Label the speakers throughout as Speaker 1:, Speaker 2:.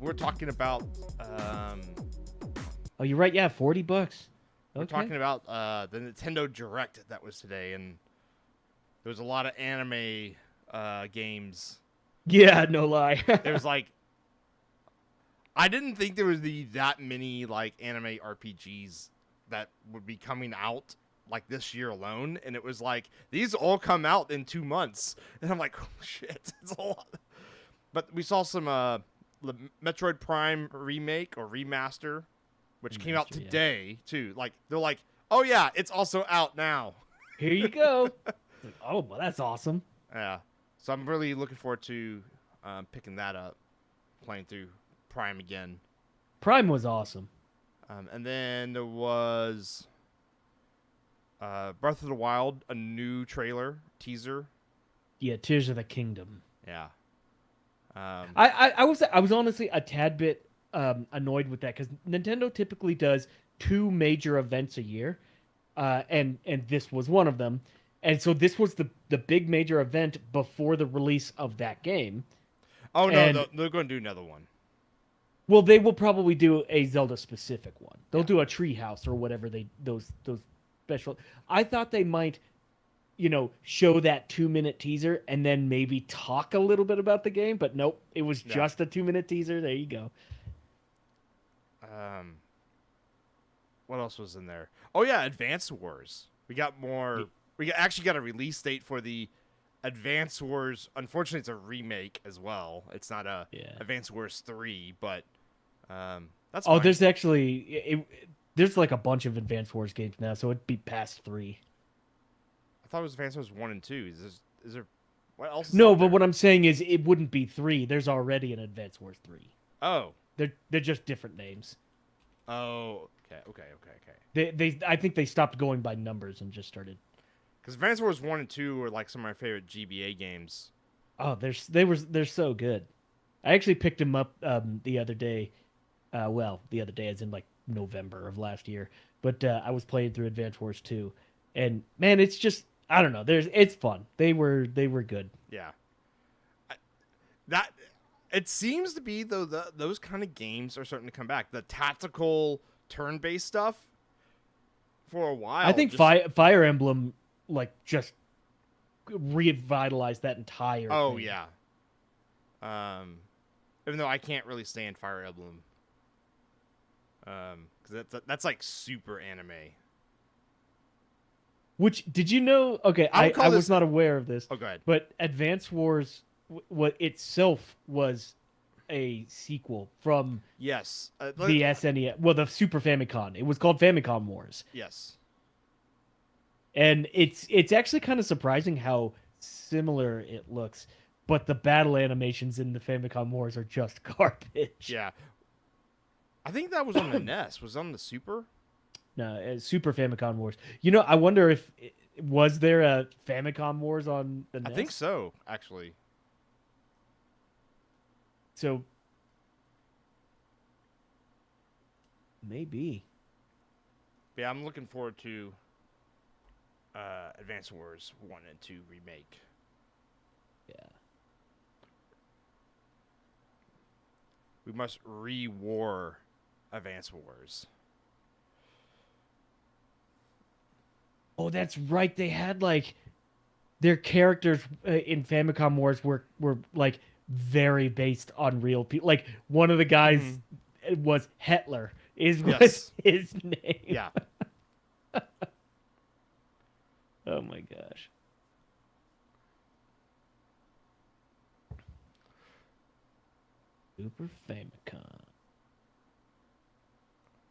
Speaker 1: we're talking about
Speaker 2: Oh, you're right. Yeah, $40.
Speaker 1: we're
Speaker 2: Okay.
Speaker 1: talking about the Nintendo Direct that was today, and there was a lot of anime games.
Speaker 2: Yeah, no lie.
Speaker 1: There was like I didn't think there would be that many like anime RPGs that would be coming out like this year alone, and it was like these all come out in 2 months, and I'm like, oh shit, it's a lot. But we saw some Metroid Prime remake or remaster, which came out
Speaker 2: Master, yeah.
Speaker 1: today too. Like they're like, oh yeah, it's also out now.
Speaker 2: Here you go. Like, oh, well, that's awesome.
Speaker 1: Yeah, so I'm really looking forward to picking that up, playing through Prime again.
Speaker 2: Prime was awesome.
Speaker 1: And then there was Breath of the Wild, a new trailer teaser.
Speaker 2: Yeah, Tears of the Kingdom.
Speaker 1: Yeah.
Speaker 2: I was honestly a tad bit annoyed with that because Nintendo typically does two major events a year, and this was one of them, and so this was the big major event before the release of that game.
Speaker 1: Oh no,
Speaker 2: And
Speaker 1: they're going to do another one.
Speaker 2: well, they will probably do a Zelda specific one. They'll
Speaker 1: Yeah.
Speaker 2: do a treehouse or whatever those special. I thought they might, show that 2 minute teaser and then maybe talk a little bit about the game, but nope, it was
Speaker 1: Yeah.
Speaker 2: just a 2 minute teaser. There you go.
Speaker 1: What else was in there? Oh yeah, Advance Wars. We got more. Actually got a release date for the Advance Wars. Unfortunately, it's a remake as well. It's not a
Speaker 2: Yeah.
Speaker 1: Advance Wars 3, but that's
Speaker 2: Oh,
Speaker 1: fine.
Speaker 2: there's actually there's like a bunch of Advance Wars games now, so it'd be past 3.
Speaker 1: I thought it was Advance Wars 1 and 2. Is there what else is
Speaker 2: No,
Speaker 1: out
Speaker 2: but
Speaker 1: there?
Speaker 2: what I'm saying is it wouldn't be 3. There's already an Advance Wars 3.
Speaker 1: Oh.
Speaker 2: They're just different names.
Speaker 1: Oh, okay.
Speaker 2: They I think they stopped going by numbers and just started.
Speaker 1: Because Advance Wars 1 and 2 were like some of my favorite GBA games.
Speaker 2: Oh, they're so good. I actually picked them up the other day. The other day, as in like November of last year. But I was playing through Advance Wars 2, and man, it's just I don't know. It's fun. They were good.
Speaker 1: Yeah. That it seems to be though those kind of games are starting to come back. The tactical turn-based stuff for a while.
Speaker 2: I think
Speaker 1: just,
Speaker 2: Fire Emblem like just revitalized that entire.
Speaker 1: Oh
Speaker 2: thing.
Speaker 1: yeah. Even though I can't really stand Fire Emblem. Because that's like super anime.
Speaker 2: Which did you know? Okay,
Speaker 1: I would call
Speaker 2: I
Speaker 1: this-
Speaker 2: was not aware of this.
Speaker 1: Oh, go ahead.
Speaker 2: But Advance Wars, what itself was a sequel from
Speaker 1: Yes.
Speaker 2: the SNES. Well, the Super Famicom. It was called Famicom Wars,
Speaker 1: Yes.
Speaker 2: and it's actually kind of surprising how similar it looks. But the battle animations in the Famicom Wars are just garbage.
Speaker 1: Yeah. I think that was on the NES. Was it on the Super?
Speaker 2: No, Super Famicom Wars. I wonder if was there a Famicom Wars on the NES?
Speaker 1: I think so, actually.
Speaker 2: So maybe.
Speaker 1: Yeah, I'm looking forward to Advance Wars 1 and 2 remake.
Speaker 2: Yeah.
Speaker 1: We must re-war Advance Wars.
Speaker 2: Oh, that's right. They had like their characters in Famicom Wars were like very based on real people. Like one of the guys was Hitler. Was
Speaker 1: Yes.
Speaker 2: his name?
Speaker 1: Yeah.
Speaker 2: Oh my gosh. Super Famicom.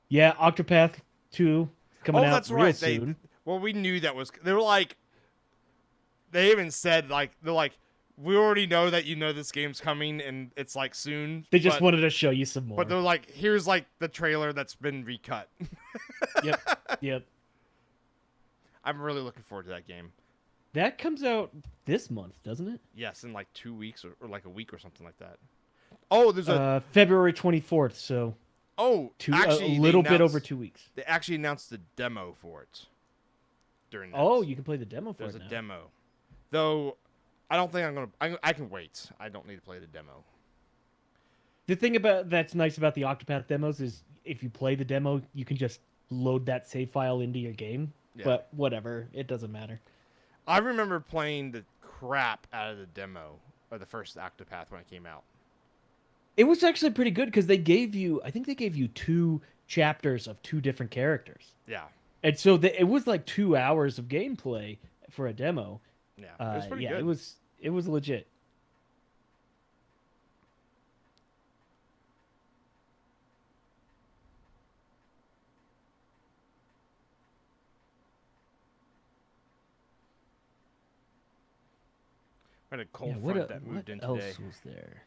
Speaker 2: Yeah, Octopath 2 is coming out
Speaker 1: that's
Speaker 2: real
Speaker 1: right.
Speaker 2: soon.
Speaker 1: We knew that was. They were like. They even said like they're like, we already know that you know this game's coming and it's like soon.
Speaker 2: They just
Speaker 1: but,
Speaker 2: wanted to show you some more.
Speaker 1: But they're like, here's like the trailer that's been recut.
Speaker 2: Yep.
Speaker 1: I'm really looking forward to that game.
Speaker 2: That comes out this month, doesn't it?
Speaker 1: Yes, in like 2 weeks or like a week or something like that. Oh, there's a
Speaker 2: February 24th, so
Speaker 1: actually
Speaker 2: a little bit over 2 weeks.
Speaker 1: They actually announced the demo for it. During that.
Speaker 2: Oh, you can play the demo for
Speaker 1: There's
Speaker 2: it
Speaker 1: a
Speaker 2: now.
Speaker 1: demo. Though I don't think I'm gonna. I can wait. I don't need to play the demo.
Speaker 2: The thing about that's nice about the Octopath demos is if you play the demo, you can just load that save file into your game.
Speaker 1: Yeah.
Speaker 2: But whatever, it doesn't matter.
Speaker 1: I remember playing the crap out of the demo of the first Octopath when it came out.
Speaker 2: It was actually pretty good because they gave you, I think they gave you two chapters of two different characters,
Speaker 1: Yeah.
Speaker 2: and so it was like 2 hours of gameplay for a demo.
Speaker 1: Yeah. It was pretty
Speaker 2: Yeah,
Speaker 1: good.
Speaker 2: it was legit.
Speaker 1: I had a
Speaker 2: Yeah,
Speaker 1: cold front that
Speaker 2: what
Speaker 1: moved in today.
Speaker 2: else was there?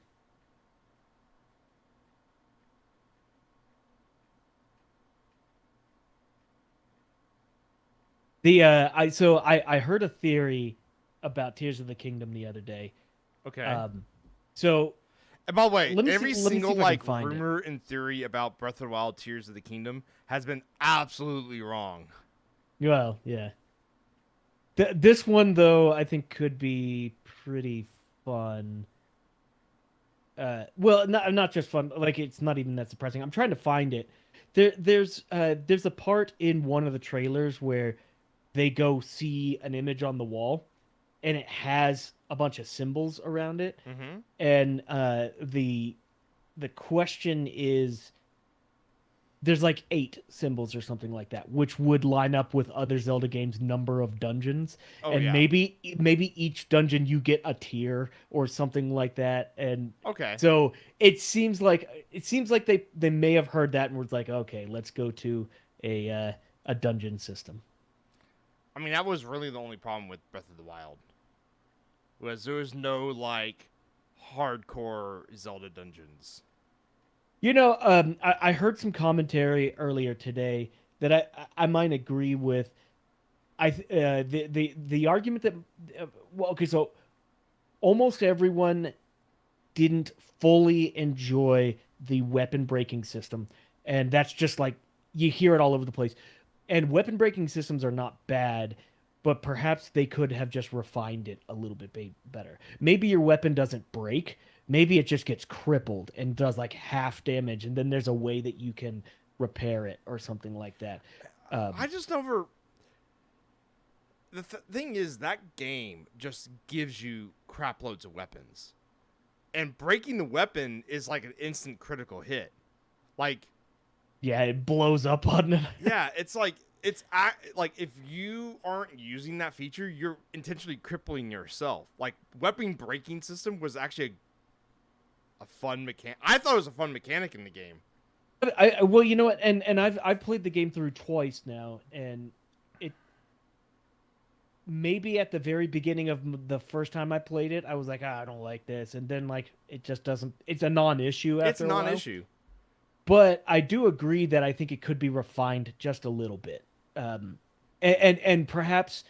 Speaker 2: The I heard a theory about Tears of the Kingdom the other day.
Speaker 1: Okay.
Speaker 2: Um, so
Speaker 1: And by the way, every
Speaker 2: let me see
Speaker 1: single
Speaker 2: if I can
Speaker 1: like
Speaker 2: find it.
Speaker 1: rumor and theory about Breath of the Wild Tears of the Kingdom has been absolutely wrong.
Speaker 2: Well, yeah. This one though, I think could be pretty fun. Well, not just fun. Like it's not even that surprising. I'm trying to find it. There's a part in one of the trailers where they go see an image on the wall, and it has a bunch of symbols around it,
Speaker 1: Mm-hmm.
Speaker 2: and the question is there's like 8 symbols or something like that, which would line up with other Zelda games' number of dungeons.
Speaker 1: Oh
Speaker 2: And
Speaker 1: yeah.
Speaker 2: maybe each dungeon you get a tier or something like that. And
Speaker 1: Okay.
Speaker 2: so it seems like they may have heard that and was like, okay, let's go to a dungeon system.
Speaker 1: I mean, that was really the only problem with Breath of the Wild. Was there was no like hardcore Zelda dungeons.
Speaker 2: I heard some commentary earlier today that I might agree with. The argument that well, okay, so almost everyone didn't fully enjoy the weapon breaking system, and that's just like you hear it all over the place. And weapon breaking systems are not bad, but perhaps they could have just refined it a little bit better. Maybe your weapon doesn't break, maybe it just gets crippled and does like half damage, and then there's a way that you can repair it or something like that.
Speaker 1: I just never. Thing is, that game just gives you crap loads of weapons, and breaking the weapon is like an instant critical hit. Like,
Speaker 2: Yeah, it blows up on them.
Speaker 1: yeah, it's like like if you aren't using that feature, you're intentionally crippling yourself. Like, weapon breaking system was actually a fun mechanic. I thought it was a fun mechanic in the game.
Speaker 2: Well, you know what, and I've played the game through twice now, and it maybe at the very beginning of the first time I played it, I was like, I don't like this, and then like it just doesn't. It's a non-issue
Speaker 1: It's
Speaker 2: after
Speaker 1: a
Speaker 2: a while.
Speaker 1: non-issue.
Speaker 2: But I do agree that I think it could be refined just a little bit. And perhaps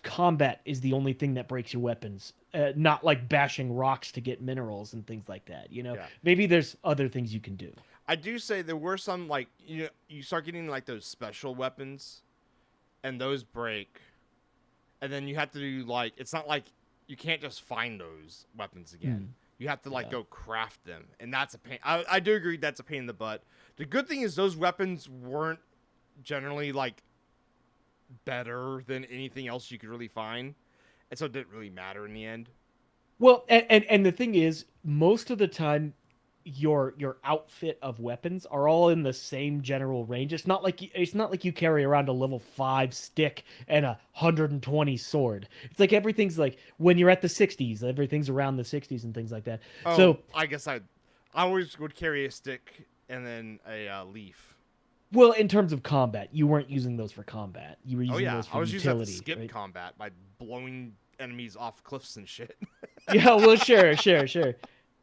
Speaker 2: combat is the only thing that breaks your weapons, not like bashing rocks to get minerals and things like that.
Speaker 1: Yeah.
Speaker 2: Maybe there's other things you can do.
Speaker 1: I do say there were some like you start getting like those special weapons, and those break, and then you have to do like it's not like you can't just find those weapons again. You have to like
Speaker 2: Yeah.
Speaker 1: go craft them, and that's a pain. I do agree that's a pain in the butt. The good thing is those weapons weren't generally like better than anything else you could really find, and so it didn't really matter in the end.
Speaker 2: Well, and the thing is, most of the time, your outfit of weapons are all in the same general range. It's not like you carry around a level 5 stick and 120 sword. It's like everything's like when you're at the 60s, everything's around the 60s and things like that.
Speaker 1: Oh,
Speaker 2: So,
Speaker 1: I guess I always would carry a stick and then a leaf.
Speaker 2: well, in terms of combat, you weren't using those for combat. You were
Speaker 1: Oh
Speaker 2: using
Speaker 1: yeah,
Speaker 2: those
Speaker 1: I
Speaker 2: for
Speaker 1: was using that to
Speaker 2: utility,
Speaker 1: skip
Speaker 2: right?
Speaker 1: combat by blowing enemies off cliffs and shit.
Speaker 2: Yeah, well, sure.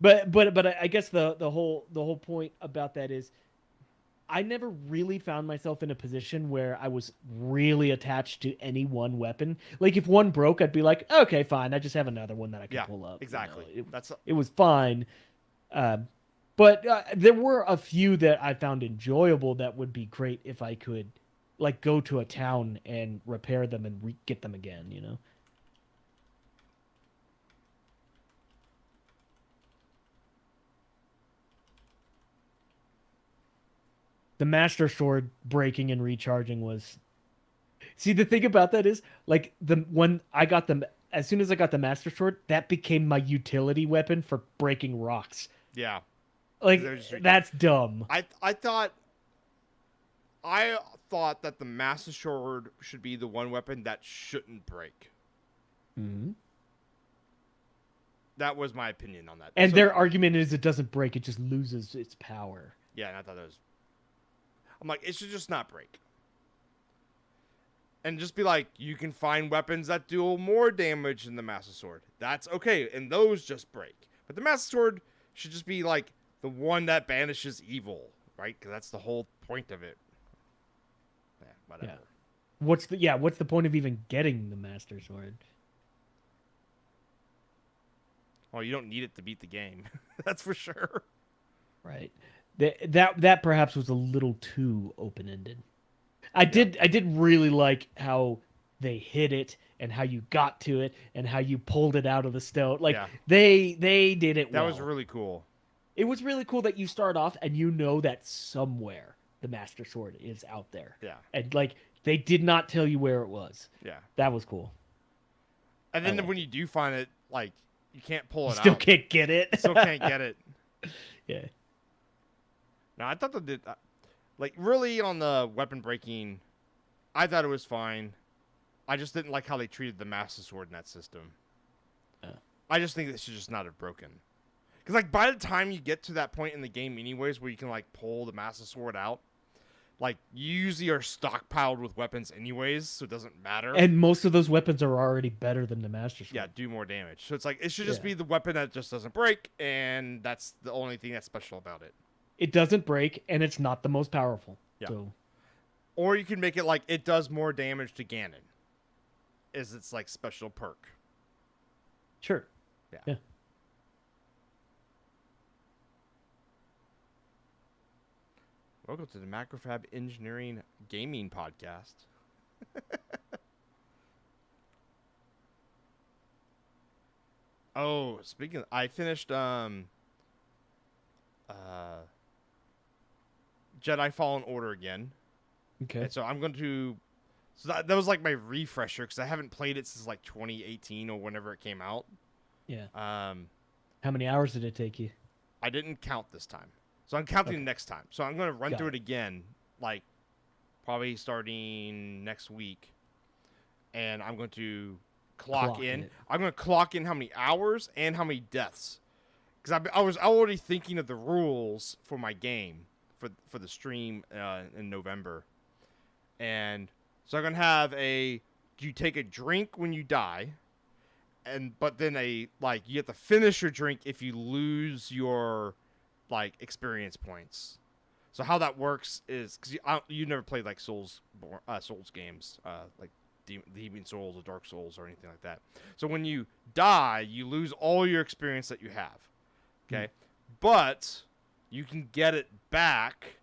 Speaker 2: But I guess the whole point about that is I never really found myself in a position where I was really attached to any one weapon. Like if one broke, I'd be like, okay, fine, I just have another one that I can
Speaker 1: Yeah,
Speaker 2: pull up.
Speaker 1: exactly.
Speaker 2: It was fine. Uh, but there were a few that I found enjoyable that would be great if I could like go to a town and repair them and get them again. the Master Sword breaking and recharging was. See, the thing about that is, like, when I got them, as soon as I got the Master Sword, that became my utility weapon for breaking rocks.
Speaker 1: Yeah, because
Speaker 2: Like, that's dumb.
Speaker 1: I thought that the Master Sword should be the one weapon that shouldn't break.
Speaker 2: Hmm.
Speaker 1: That was my opinion on that.
Speaker 2: And
Speaker 1: So,
Speaker 2: their argument is it doesn't break; it just loses its power.
Speaker 1: yeah, and I thought that was. I'm like, it should just not break. And just be like, you can find weapons that do more damage than the Master Sword. That's okay, and those just break. But the Master Sword should just be like the one that banishes evil, right? Because that's the whole point of it. Yeah, whatever.
Speaker 2: Yeah. What's the point of even getting the Master Sword?
Speaker 1: Well, you don't need it to beat the game. That's for sure.
Speaker 2: Right. That perhaps was a little too open ended. I did really like how they hid it and how you got to it and how you pulled it out of the stone. Like
Speaker 1: Yeah.
Speaker 2: they did it
Speaker 1: That
Speaker 2: well.
Speaker 1: was really cool.
Speaker 2: It was really cool that you start off and you know that somewhere the Master Sword is out there.
Speaker 1: Yeah.
Speaker 2: And like they did not tell you where it was.
Speaker 1: Yeah.
Speaker 2: That was cool.
Speaker 1: And then when you do find it, like, you can't pull it
Speaker 2: Still
Speaker 1: out.
Speaker 2: can't get it.
Speaker 1: Still can't get it.
Speaker 2: Yeah.
Speaker 1: No, I thought that did, like, really on the weapon breaking, I thought it was fine. I just didn't like how they treated the Master Sword in that system. I just think it should just not have broken. Because, like, by the time you get to that point in the game anyways where you can, like, pull the Master Sword out, like, you usually are stockpiled with weapons anyways, so it doesn't matter.
Speaker 2: And most of those weapons are already better than the Master Sword.
Speaker 1: Yeah, do more damage. So it's like, it should just
Speaker 2: Yeah.
Speaker 1: be the weapon that just doesn't break, and that's the only thing that's special about it.
Speaker 2: It doesn't break, and it's not the most powerful.
Speaker 1: Yeah.
Speaker 2: So,
Speaker 1: Or you can make it like it does more damage to Ganon. Is its like special perk.
Speaker 2: sure. Yeah.
Speaker 1: Welcome to the Macrofab Engineering Gaming Podcast. Oh, speaking of, I finished Jedi Fallen Order again.
Speaker 2: Okay.
Speaker 1: And so I'm going to that was like my refresher because I haven't played it since like 2018 or whenever it came out.
Speaker 2: Yeah.
Speaker 1: How
Speaker 2: many hours did it take you?
Speaker 1: I didn't count this time. So I'm counting
Speaker 2: Okay.
Speaker 1: next time. So I'm going to run
Speaker 2: Got
Speaker 1: through
Speaker 2: it.
Speaker 1: it again, like probably starting next week. And I'm going to clock in.
Speaker 2: it.
Speaker 1: I'm going to clock in how many hours and how many deaths. Because I was already thinking of the rules for my game for the stream in November. And so I'm going to have you take a drink when you die. But then you have to finish your drink if you lose your like experience points. So how that works is because you never played like Souls games, like Demon Souls or Dark Souls or anything like that. So when you die, you lose all your experience that you have. Okay, but you can get it back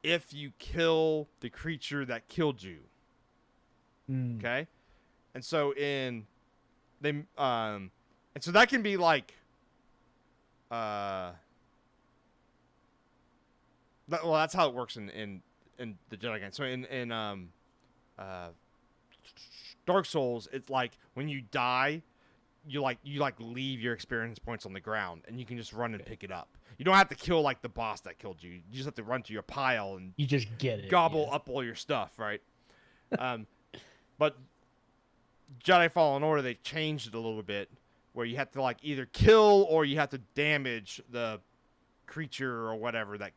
Speaker 1: if you kill the creature that killed you. Okay, and so and so that can be like well, that's how it works in the Jedi game. So in Dark Souls, it's like when you die, you leave your experience points on the ground, and you can just run and pick it up. You don't have to kill like the boss that killed you. You just have to run to your pile and
Speaker 2: You just get it.
Speaker 1: gobble
Speaker 2: yeah.
Speaker 1: up all your stuff, right? But Jedi Fallen Order, they changed it a little bit, where you have to like either kill or you have to damage the creature or whatever that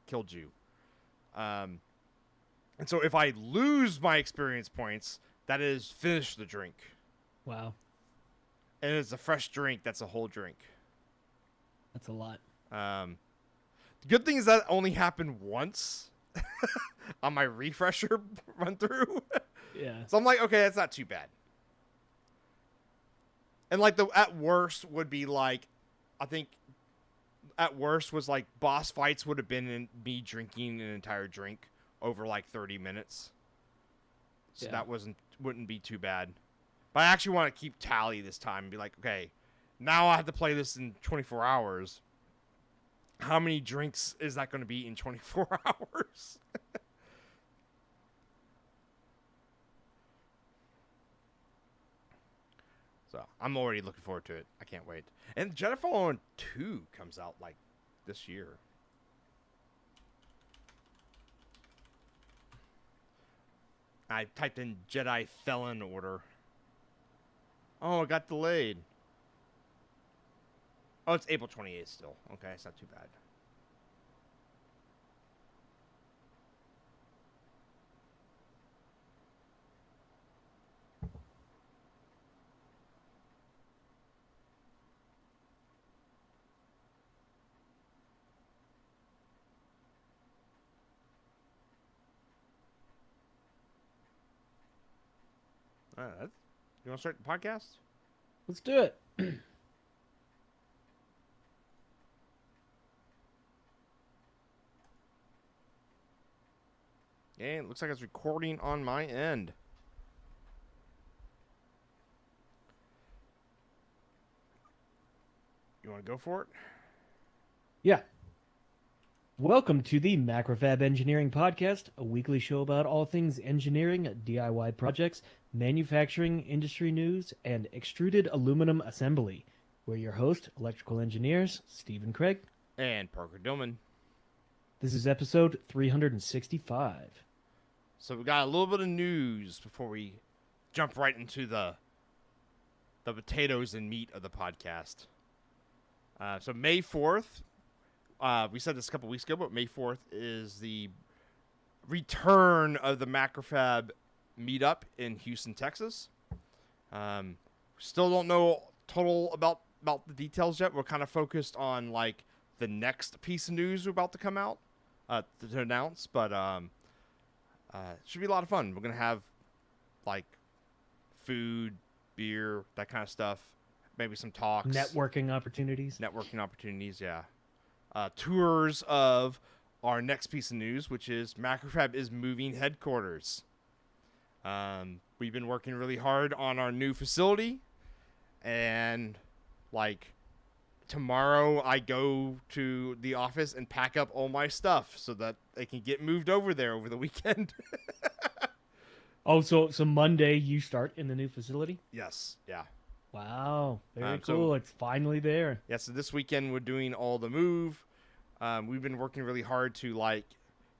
Speaker 1: killed you. And so if I lose my experience points, that is finish the drink.
Speaker 2: Wow.
Speaker 1: And it's a fresh drink. That's a whole drink.
Speaker 2: That's a lot.
Speaker 1: The good thing is that only happened once on my refresher run through.
Speaker 2: Yeah.
Speaker 1: So I'm like, okay, that's not too bad. And like at worst would be like, I think at worst was like boss fights would have been in me drinking an entire drink over like 30 minutes. So that wouldn't be too bad. But I actually want to keep tally this time and be like, okay, now I have to play this in 24 hours. how many drinks is that going to be in 24 hours? So I'm already looking forward to it. I can't wait. And Jedi Fallen Order 2 comes out like this year. I typed in Jedi Fallen Order. Oh, it got delayed. Oh, it's April 28th still. Okay, it's not too bad. All right, you want to start the podcast?
Speaker 2: Let's do it.
Speaker 1: Yeah, it looks like it's recording on my end. You want to go for it?
Speaker 2: Yeah. Welcome to the Macrofab Engineering Podcast, a weekly show about all things engineering, DIY projects, manufacturing, industry news, and extruded aluminum assembly. We're your host, electrical engineers, Steve and Craig.
Speaker 1: And Parker Dillman.
Speaker 2: This is episode 365.
Speaker 1: So we got a little bit of news before we jump right into the potatoes and meat of the podcast. So May 4th, we said this a couple weeks ago, but May 4th is the return of the Macrofab meetup in Houston, Texas. Still don't know total about the details yet. We're kind of focused on like the next piece of news we're about to come out to announce, but it should be a lot of fun. We're gonna have like food, beer, that kind of stuff. Maybe some talks.
Speaker 2: Networking opportunities.
Speaker 1: Yeah. Tours of our next piece of news, which is Macrofab is moving headquarters. We've been working really hard on our new facility, and like tomorrow I go to the office and pack up all my stuff so that they can get moved over there over the weekend.
Speaker 2: Oh, so Monday you start in the new facility?
Speaker 1: Yes. Yeah.
Speaker 2: Wow. Very
Speaker 1: So-
Speaker 2: cool. It's finally there.
Speaker 1: Yeah, so this weekend we're doing all the move. We've been working really hard to like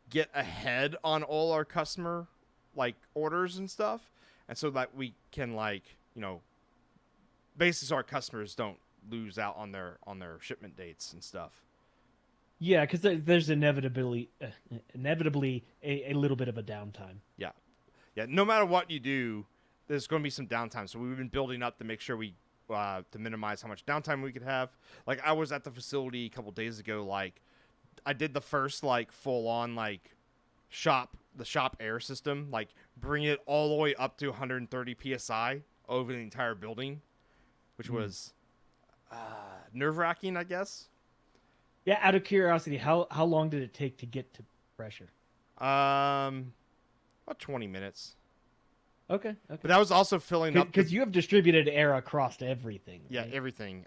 Speaker 1: get ahead on all our customer like orders and stuff, and so that we can like basically so our customers don't lose out on their shipment dates and stuff.
Speaker 2: Yeah, because there's inevitably a little bit of a downtime.
Speaker 1: Yeah, no matter what you do, there's going to be some downtime. So we've been building up to make sure we to minimize how much downtime we could have. Like I was at the facility a couple days ago. Like I did the first like full on like shop air system, like bring it all the way up to 130 psi over the entire building, which was nerve wracking, I guess.
Speaker 2: Yeah, out of curiosity, how long did it take to get to pressure?
Speaker 1: About 20 minutes.
Speaker 2: Okay.
Speaker 1: But that was also filling up
Speaker 2: because you have distributed air across everything.
Speaker 1: Yeah,
Speaker 2: right?
Speaker 1: everything.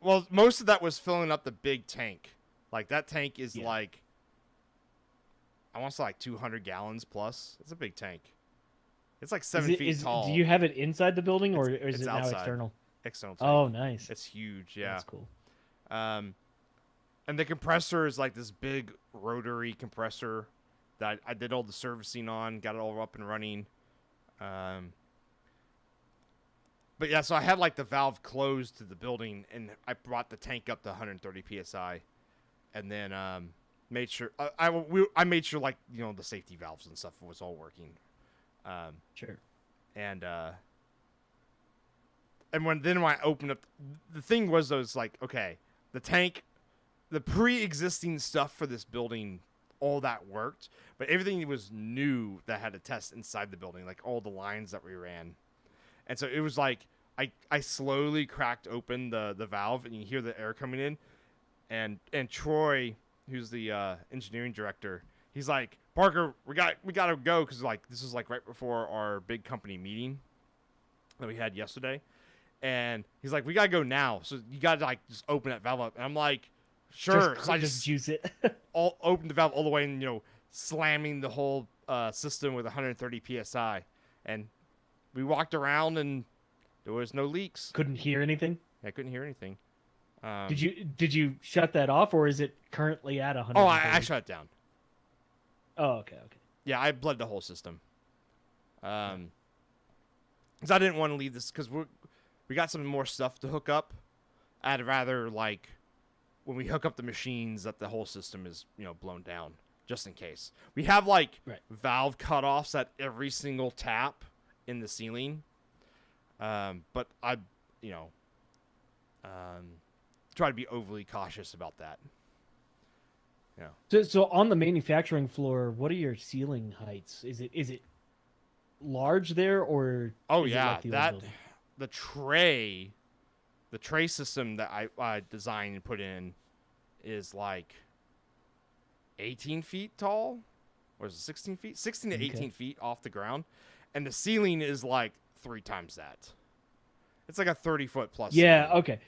Speaker 1: Well, most of that was filling up the big tank. Like that tank is like, I want to say like 200 gallons plus. It's a big tank. It's like 7 feet tall.
Speaker 2: Do you have it inside the building or is
Speaker 1: it's
Speaker 2: it now
Speaker 1: outside.
Speaker 2: external?
Speaker 1: External tank.
Speaker 2: Oh, nice.
Speaker 1: It's huge. Yeah.
Speaker 2: That's cool.
Speaker 1: And the compressor is like this big rotary compressor that I did all the servicing on, got it all up and running. But yeah, so I had like the valve closed to the building, and I brought the tank up to 130 psi, and then made sure I made sure like the safety valves and stuff was all working.
Speaker 2: Sure.
Speaker 1: And when I opened up, the thing was though, it's like, okay, the tank, the pre-existing stuff for this building, all that worked, but everything was new that had to test inside the building, like all the lines that we ran. And so it was like I slowly cracked open the valve, and you hear the air coming in, and Troy, who's the engineering director, he's like, Parker, we gotta go, because like this is like right before our big company meeting that we had yesterday, and he's like, we gotta go now, so you gotta like just open that valve up. And I'm like, Sure. So I
Speaker 2: Just
Speaker 1: just
Speaker 2: juice it.
Speaker 1: all opened the valve all the way and slamming the whole system with 130 psi, and we walked around and there was no leaks.
Speaker 2: Couldn't hear anything.
Speaker 1: I couldn't hear anything.
Speaker 2: Did you shut that off, or is it currently at 130?
Speaker 1: Oh, I shut it down.
Speaker 2: Oh, okay.
Speaker 1: Yeah, I bled the whole system. Because I didn't want to leave this because we got some more stuff to hook up. I'd rather like when we hook up the machines that the whole system is blown down just in case. We have like valve cutoffs at every single tap in the ceiling. But I try to be overly cautious about that. Yeah.
Speaker 2: So on the manufacturing floor, what are your ceiling heights? Is it large there, or
Speaker 1: Oh
Speaker 2: is it
Speaker 1: yeah,
Speaker 2: like the old
Speaker 1: that
Speaker 2: building?
Speaker 1: the tray system that I designed and put in is like 18 feet tall, or is it 16 feet? 16 to 18 feet off the ground, and the ceiling is like 3 times that. It's like a 30-foot plus.
Speaker 2: Yeah.
Speaker 1: ceiling.
Speaker 2: Okay.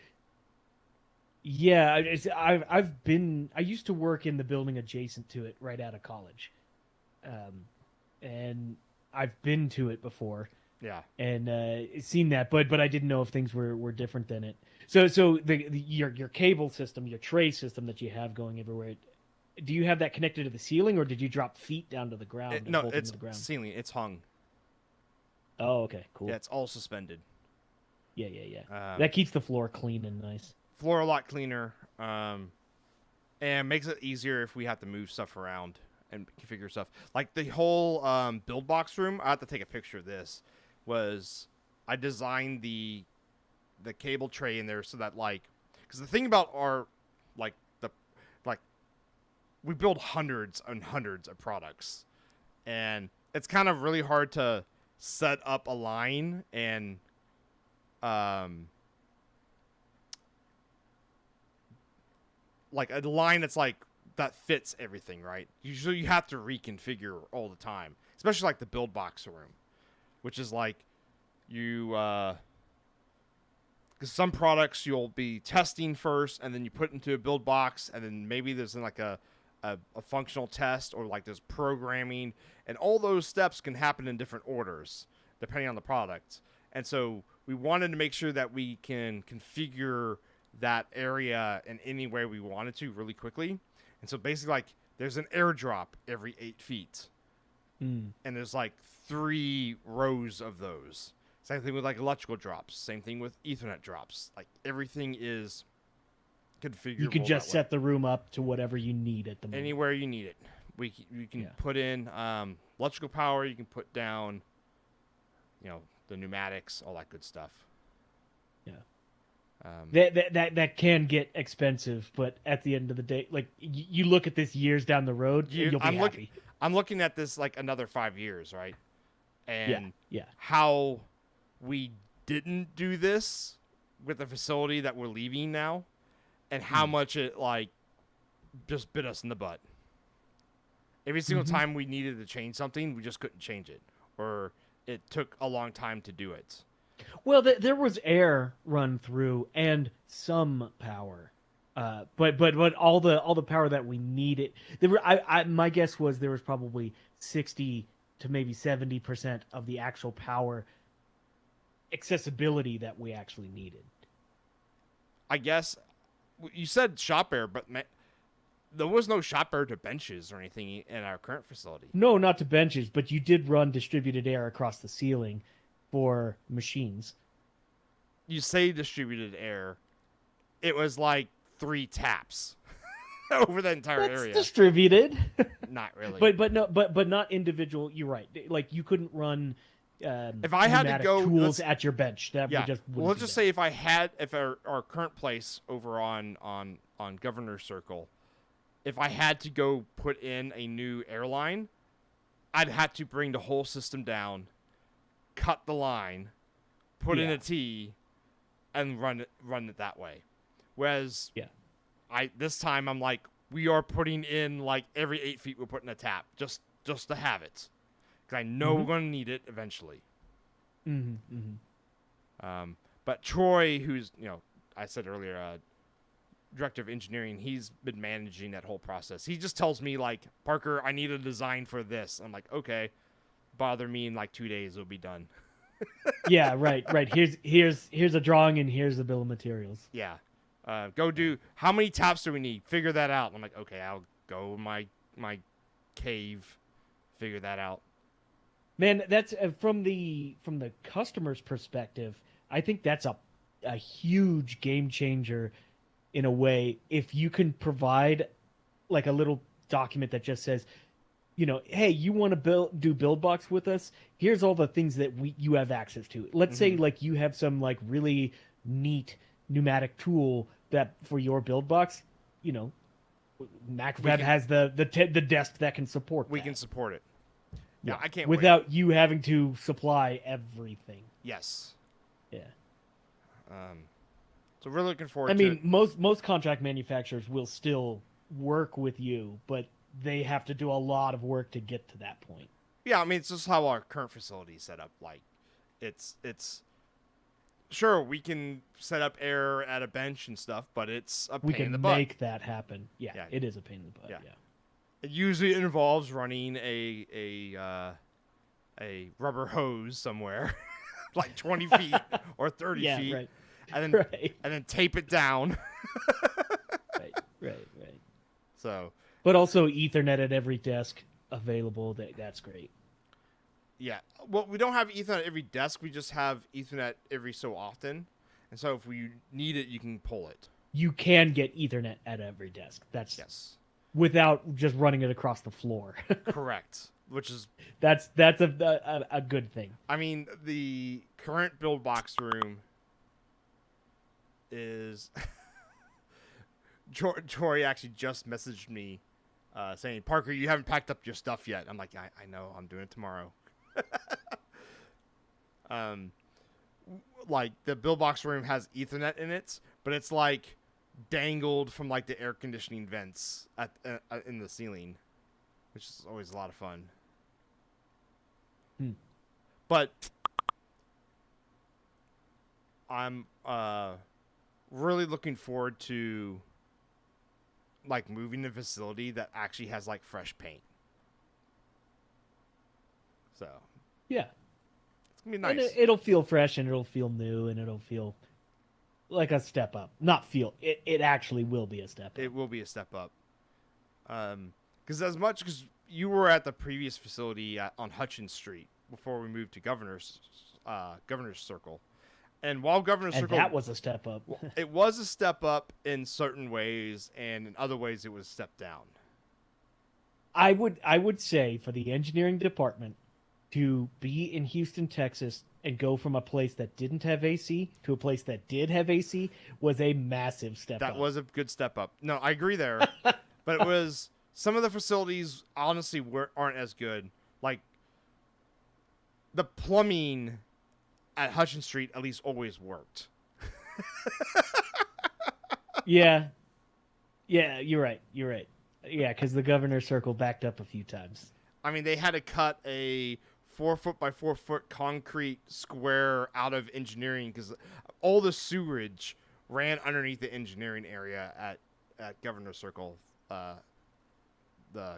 Speaker 2: Yeah, I used to work in the building adjacent to it right out of college, and I've been to it before.
Speaker 1: Yeah.
Speaker 2: And seen that, but I didn't know if things were different than it. So your cable system, your tray system that you have going everywhere, do you have that connected to the ceiling, or did you drop feet down to the ground? And
Speaker 1: No,
Speaker 2: bolt them
Speaker 1: it's
Speaker 2: to the ground?
Speaker 1: ceiling. It's hung.
Speaker 2: Oh, okay, cool.
Speaker 1: Yeah, it's all suspended.
Speaker 2: Yeah. That keeps the floor clean and nice.
Speaker 1: Floor a lot cleaner, and makes it easier if we have to move stuff around and configure stuff. Like the whole build box room, I have to take a picture of this. I designed the cable tray in there so that because the thing about our we build hundreds and hundreds of products, and it's kind of really hard to set up a line and like a line that fits everything, right? Usually you have to reconfigure all the time, especially like the build box room, which is like because some products you'll be testing first and then you put into a build box, and then maybe there's like a functional test, or like there's programming, and all those steps can happen in different orders depending on the product. And so we wanted to make sure that we can configure that area in any way we wanted to really quickly. And so basically, like, there's an airdrop every 8 feet. And there's like 3 rows of those. Same thing with like electrical drops. Same thing with Ethernet drops. Like, everything is configurable.
Speaker 2: You could just set the room up to whatever you need at the moment.
Speaker 1: Anywhere you need it. You can put in electrical power. You can put down, the pneumatics, all that good stuff.
Speaker 2: Yeah. That can get expensive, but at the end of the day, like you look at this years down the road, and you'll be happy.
Speaker 1: I'm looking at this like another 5 years, right? And
Speaker 2: yeah.
Speaker 1: how we didn't do this with the facility that we're leaving now, and how much it like just bit us in the butt. Every single time we needed to change something, we just couldn't change it, or it took a long time to do it.
Speaker 2: Well, there was air run through and some power, but all the power that we needed. My guess was there was probably 60 to maybe 70% of the actual power accessibility that we actually needed.
Speaker 1: I guess you said shop air, but there was no shop air to benches or anything in our current facility.
Speaker 2: No, not to benches, but you did run distributed air across the ceiling for machines.
Speaker 1: You say distributed air. It was like 3 taps over the entire area.
Speaker 2: Distributed.
Speaker 1: Not really.
Speaker 2: But not individual. You're right. Like you couldn't run
Speaker 1: if I had to go
Speaker 2: tools at your bench. That
Speaker 1: yeah.
Speaker 2: just
Speaker 1: well, let's just say if our current place over on Governor Circle, if I had to go put in a new airline, I'd have to bring the whole system down, cut the line, put in a T, and run it that way. Whereas this time I'm like, we are putting in like every 8 feet we're putting a tap just to have it, because I know we're going to need it eventually. But Troy, who's I said earlier, director of engineering, he's been managing that whole process. He just tells me like, Parker, I need a design for this. I'm like, okay, bother me in like 2 days, it'll be done.
Speaker 2: Yeah, right. Here's a drawing and here's the bill of materials.
Speaker 1: Yeah. Go do, how many taps do we need? Figure that out. I'm like, okay, I'll go in my cave, figure that out.
Speaker 2: Man, that's from the customer's perspective. I think that's a huge game changer in a way if you can provide like a little document that just says, hey, you want to do build box with us? Here's all the things that you have access to. Let's say like you have some like really neat pneumatic tool that for your build box, MacFab has the desk that can support.
Speaker 1: We can support it. Yeah, I can't
Speaker 2: without you having to supply everything.
Speaker 1: Yes.
Speaker 2: Yeah.
Speaker 1: So we're looking forward.
Speaker 2: I mean, most contract manufacturers will still work with you, but they have to do a lot of work to get to that point.
Speaker 1: Yeah, I mean, it's just how our current facility is set up. Like, it's sure we can set up air at a bench and stuff, but it's a pain in the butt.
Speaker 2: We can make that happen. Yeah, it is a pain in the butt. Yeah.
Speaker 1: It usually involves running a rubber hose somewhere, like 20 feet or 30 feet,
Speaker 2: right.
Speaker 1: and then tape it down.
Speaker 2: Right.
Speaker 1: So,
Speaker 2: but also Ethernet at every desk available. That's great.
Speaker 1: Yeah. Well, we don't have Ethernet at every desk. We just have Ethernet every so often, and so if we need it, you can pull it.
Speaker 2: You can get Ethernet at every desk. That's
Speaker 1: yes.
Speaker 2: Without just running it across the floor.
Speaker 1: Correct. Which is
Speaker 2: that's a good thing.
Speaker 1: I mean, the current build box room is Jory actually just messaged me saying, Parker, you haven't packed up your stuff yet. I'm like, I know, I'm doing it tomorrow. Like the build box room has Ethernet in it, but it's like dangled from like the air conditioning vents in the ceiling, which is always a lot of fun. But I'm really looking forward to like moving the facility that actually has like fresh paint. So
Speaker 2: yeah,
Speaker 1: it's gonna be nice.
Speaker 2: And it'll feel fresh and it'll feel new and it'll feel like a step up. Not feel it actually will be a step up.
Speaker 1: It will be a step up. Because you were at the previous facility on Hutchins Street before we moved to Governor's Circle, and while Governor's Circle,
Speaker 2: that was a step up.
Speaker 1: It was a step up in certain ways, and in other ways it was a step down.
Speaker 2: I would say for the engineering department to be in Houston, Texas, and go from a place that didn't have AC to a place that did have AC was a massive step up.
Speaker 1: That was a good step up. No, I agree there. But it was, some of the facilities honestly aren't as good. Like, the plumbing at Hutchins Street at least always worked.
Speaker 2: Yeah, you're right. Yeah, because the Governor's Circle backed up a few times.
Speaker 1: I mean, they had to cut a 4 foot by 4 foot concrete square out of engineering because all the sewerage ran underneath the engineering area at Governor's Circle, the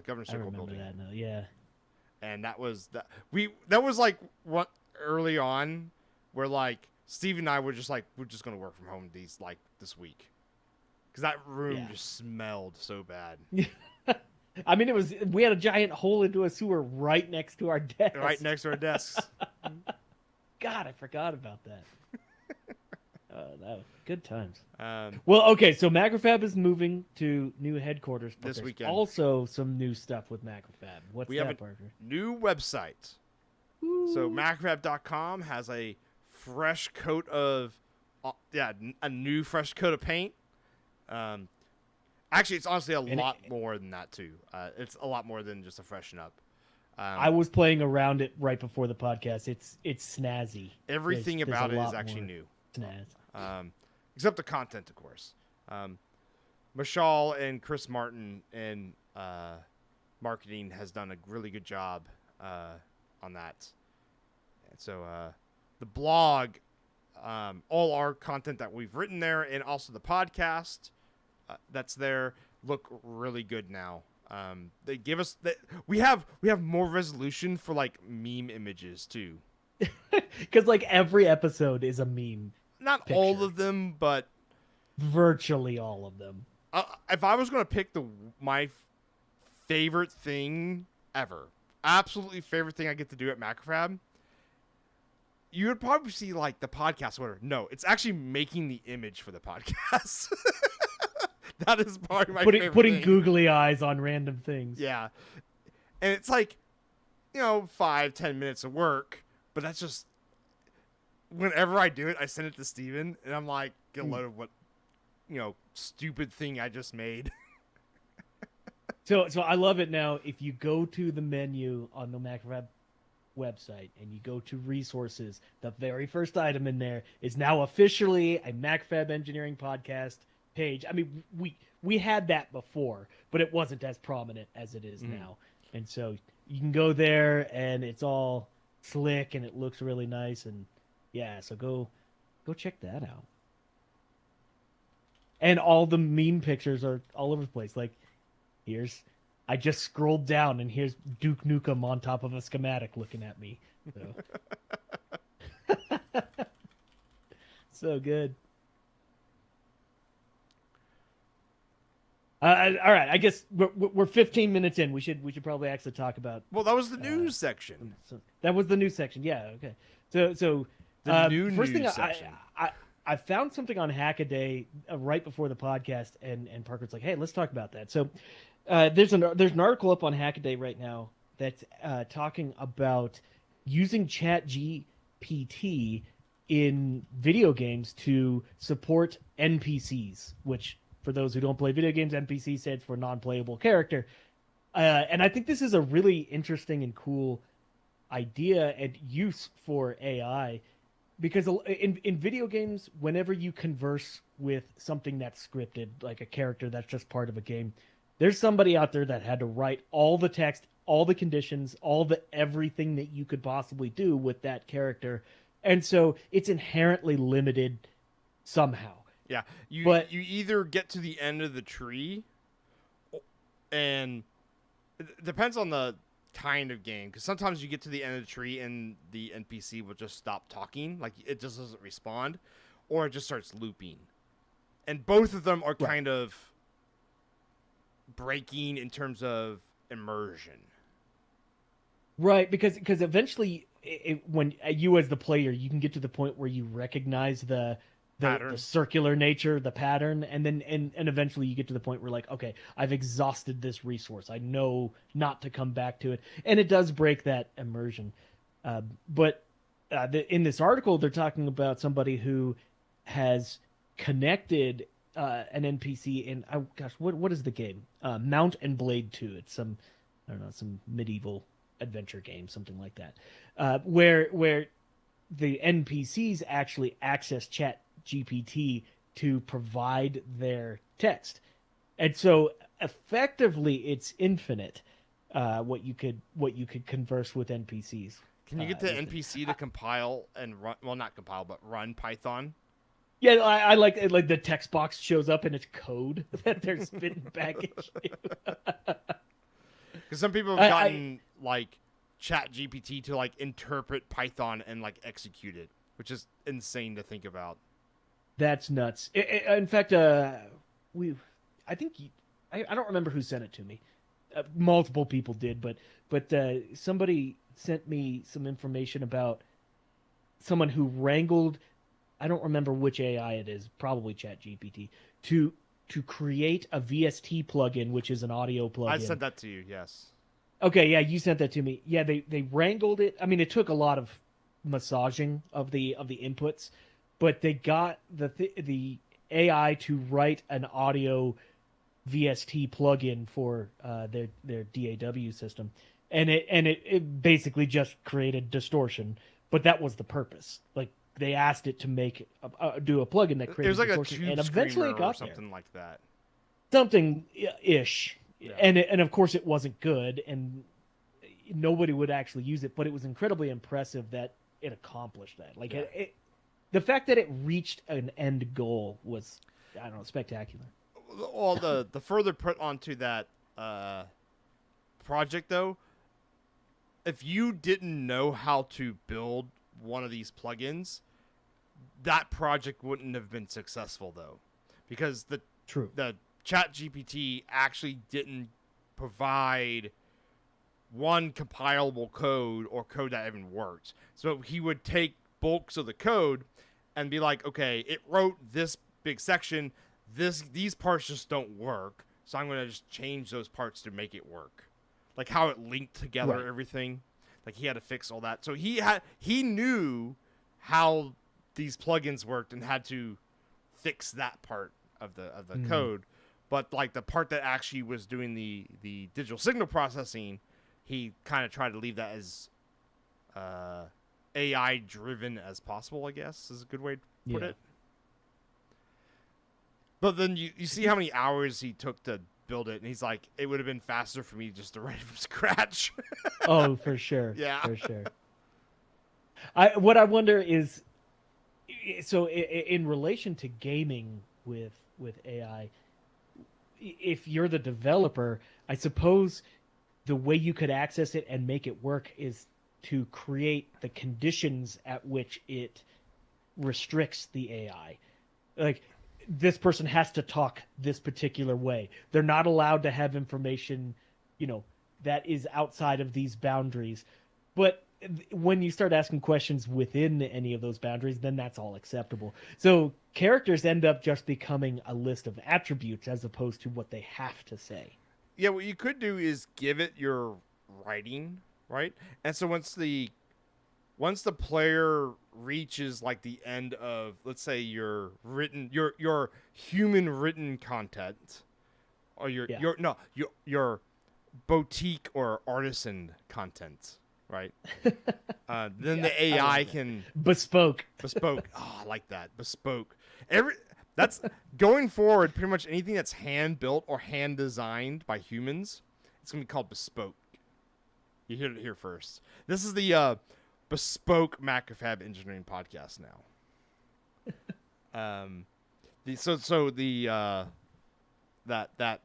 Speaker 1: Governor's Circle building.
Speaker 2: I remember that now. Yeah,
Speaker 1: and that was like what early on, where like Steve and I were just like, we're just gonna work from home this week, because that room just smelled so bad.
Speaker 2: I mean, we had a giant hole into a sewer right next to our desk.
Speaker 1: Right next to our desks.
Speaker 2: God, I forgot about that. That was good times.
Speaker 1: Well,
Speaker 2: okay, so Macrofab is moving to new headquarters
Speaker 1: this weekend.
Speaker 2: Also, some new stuff with Macrofab. What's
Speaker 1: we
Speaker 2: that,
Speaker 1: have a
Speaker 2: Parker?
Speaker 1: new website.
Speaker 2: Ooh.
Speaker 1: So macrofab.com has a fresh coat of, a new fresh coat of paint. Actually, it's honestly a lot more than that too. It's a lot more than just a freshen up.
Speaker 2: I was playing around it right before the podcast. It's snazzy.
Speaker 1: Everything about it is actually new.
Speaker 2: Snaz.
Speaker 1: Except the content, of course. Mashal and Chris Martin in marketing has done a really good job on that. And so the blog, all our content that we've written there, and also the podcast, that's there look really good now. They give us that we have more resolution for like meme images too.
Speaker 2: Because like every episode is a meme
Speaker 1: Not all
Speaker 2: picture.
Speaker 1: of them, but
Speaker 2: Virtually all of them.
Speaker 1: if I was gonna pick my favorite thing ever, absolutely favorite thing I get to do at Macrofab, you would probably see like the podcast order. No, it's actually making the image for the podcast. That is probably my favorite
Speaker 2: Putting
Speaker 1: thing.
Speaker 2: googly eyes on random things.
Speaker 1: Yeah, and it's like, 5-10 minutes of work, but that's just whenever I do it, I send it to Steven, and I'm like, get a load of what stupid thing I just made.
Speaker 2: So I love it now. If you go to the menu on the MacRab website and you go to resources, the very first item in there is now officially a MacFab Engineering Podcast page. I mean, we had that before, but it wasn't as prominent as it is now. And so you can go there and it's all slick and it looks really nice. And yeah, so go check that out. And all the meme pictures are all over the place. Like, I just scrolled down and here's Duke Nukem on top of a schematic looking at me. So, so good. All right, I guess we're 15 minutes in. We should probably actually talk about.
Speaker 1: Well, that was the news section.
Speaker 2: So that was the news section. Yeah. Okay. So
Speaker 1: The new
Speaker 2: first
Speaker 1: news
Speaker 2: thing
Speaker 1: section.
Speaker 2: I found something on Hackaday right before the podcast, and Parker's like, "Hey, let's talk about that." So there's an article up on Hackaday right now that's talking about using ChatGPT in video games to support NPCs, which for those who don't play video games, NPC stands for non-playable character. And I think this is a really interesting and cool idea and use for AI, because in video games, whenever you converse with something that's scripted, like a character that's just part of a game, there's somebody out there that had to write all the text, all the conditions, all the everything that you could possibly do with that character. And so it's inherently limited somehow.
Speaker 1: Yeah, you either get to the end of the tree, and it depends on the kind of game, because sometimes you get to the end of the tree and the NPC will just stop talking, like it just doesn't respond, or it just starts looping, and both of them are kind of breaking in terms of immersion.
Speaker 2: Right, because eventually, when you as the player, you can get to the point where you recognize the circular nature, the pattern, and then and eventually you get to the point where, like, okay, I've exhausted this resource. I know not to come back to it, and it does break that immersion. But in this article, they're talking about somebody who has connected an NPC in, oh gosh, what is the game? Mount and Blade 2. It's some, I don't know, some medieval adventure game, something like that, where the NPCs actually access ChatGPT to provide their text, and so effectively it's infinite. What you could converse with NPCs.
Speaker 1: Can you get the NPC to compile and run? Well, not compile, but run Python.
Speaker 2: Yeah, I like it. Like the text box shows up and it's code that they're spitting back at you.
Speaker 1: Because some people have gotten like ChatGPT to like interpret Python and like execute it, which is insane to think about.
Speaker 2: That's nuts. In fact, I don't remember who sent it to me. Multiple people did, but somebody sent me some information about someone who wrangled, I don't remember which AI it is, probably ChatGPT, to create a VST plugin, which is an audio plugin.
Speaker 1: I sent that to you, yes.
Speaker 2: Okay, yeah, you sent that to me. Yeah, they wrangled it. I mean, it took a lot of massaging of the inputs, but they got the AI to write an audio VST plugin for their DAW system, and it basically just created distortion. But that was the purpose. Like, they asked it to make do a plugin that created distortion, and eventually it got
Speaker 1: something
Speaker 2: there.
Speaker 1: like that.
Speaker 2: Something ish.
Speaker 1: Yeah.
Speaker 2: And of course it wasn't good, and nobody would actually use it, but it was incredibly impressive that it accomplished that. Like, the fact that it reached an end goal was, I don't know, spectacular.
Speaker 1: Well, the further put onto that project though, if you didn't know how to build one of these plugins, that project wouldn't have been successful though, because
Speaker 2: True.
Speaker 1: the Chat GPT actually didn't provide one compilable code or code that even worked. So he would take bulks of the code and be like, okay, it wrote this big section. These parts just don't work. So I'm gonna just change those parts to make it work. Like how it linked together
Speaker 2: Right.
Speaker 1: everything. Like he had to fix all that. So he knew how these plugins worked and had to fix that part of the code. But like the part that actually was doing the digital signal processing, he kind of tried to leave that as AI driven as possible, I guess is a good way to put it. But then you see how many hours he took to build it, and he's like, it would have been faster for me just to write it from scratch.
Speaker 2: Oh, for sure.
Speaker 1: Yeah.
Speaker 2: For sure. What I wonder is, so in relation to gaming with AI, if you're the developer, I suppose the way you could access it and make it work is to create the conditions at which it restricts the AI. Like, this person has to talk this particular way. They're not allowed to have information, that is outside of these boundaries. But when you start asking questions within any of those boundaries, then that's all acceptable. So characters end up just becoming a list of attributes as opposed to what they have to say.
Speaker 1: Yeah, what you could do is give it your writing, right? And so once the player reaches like the end of, let's say, your human written content, or your boutique or artisan content, right? Then
Speaker 2: Yeah,
Speaker 1: the AI can
Speaker 2: bespoke.
Speaker 1: Oh, I like that, bespoke. That's going forward. Pretty much anything that's hand built or hand designed by humans, it's gonna be called bespoke. You heard it here first. This is the bespoke macrofab engineering podcast now. That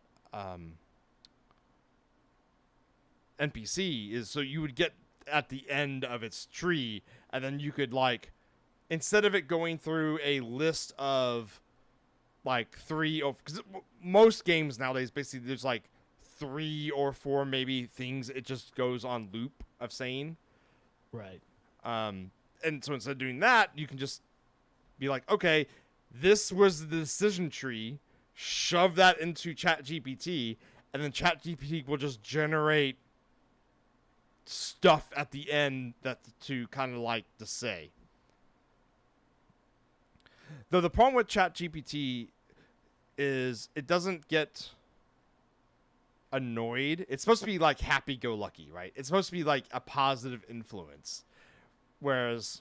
Speaker 1: NPC is, so you would get at the end of its tree, and then you could, like, instead of it going through a list of like because most games nowadays basically there's like 3 or 4 maybe things it just goes on loop of saying.
Speaker 2: Right.
Speaker 1: And so instead of doing that, you can just be like, okay, this was the decision tree, shove that into ChatGPT, and then ChatGPT will just generate stuff at the end that to kind of like to say. Though the problem with ChatGPT is it doesn't get annoyed. It's supposed to be like happy-go-lucky, right? It's supposed to be like a positive influence. Whereas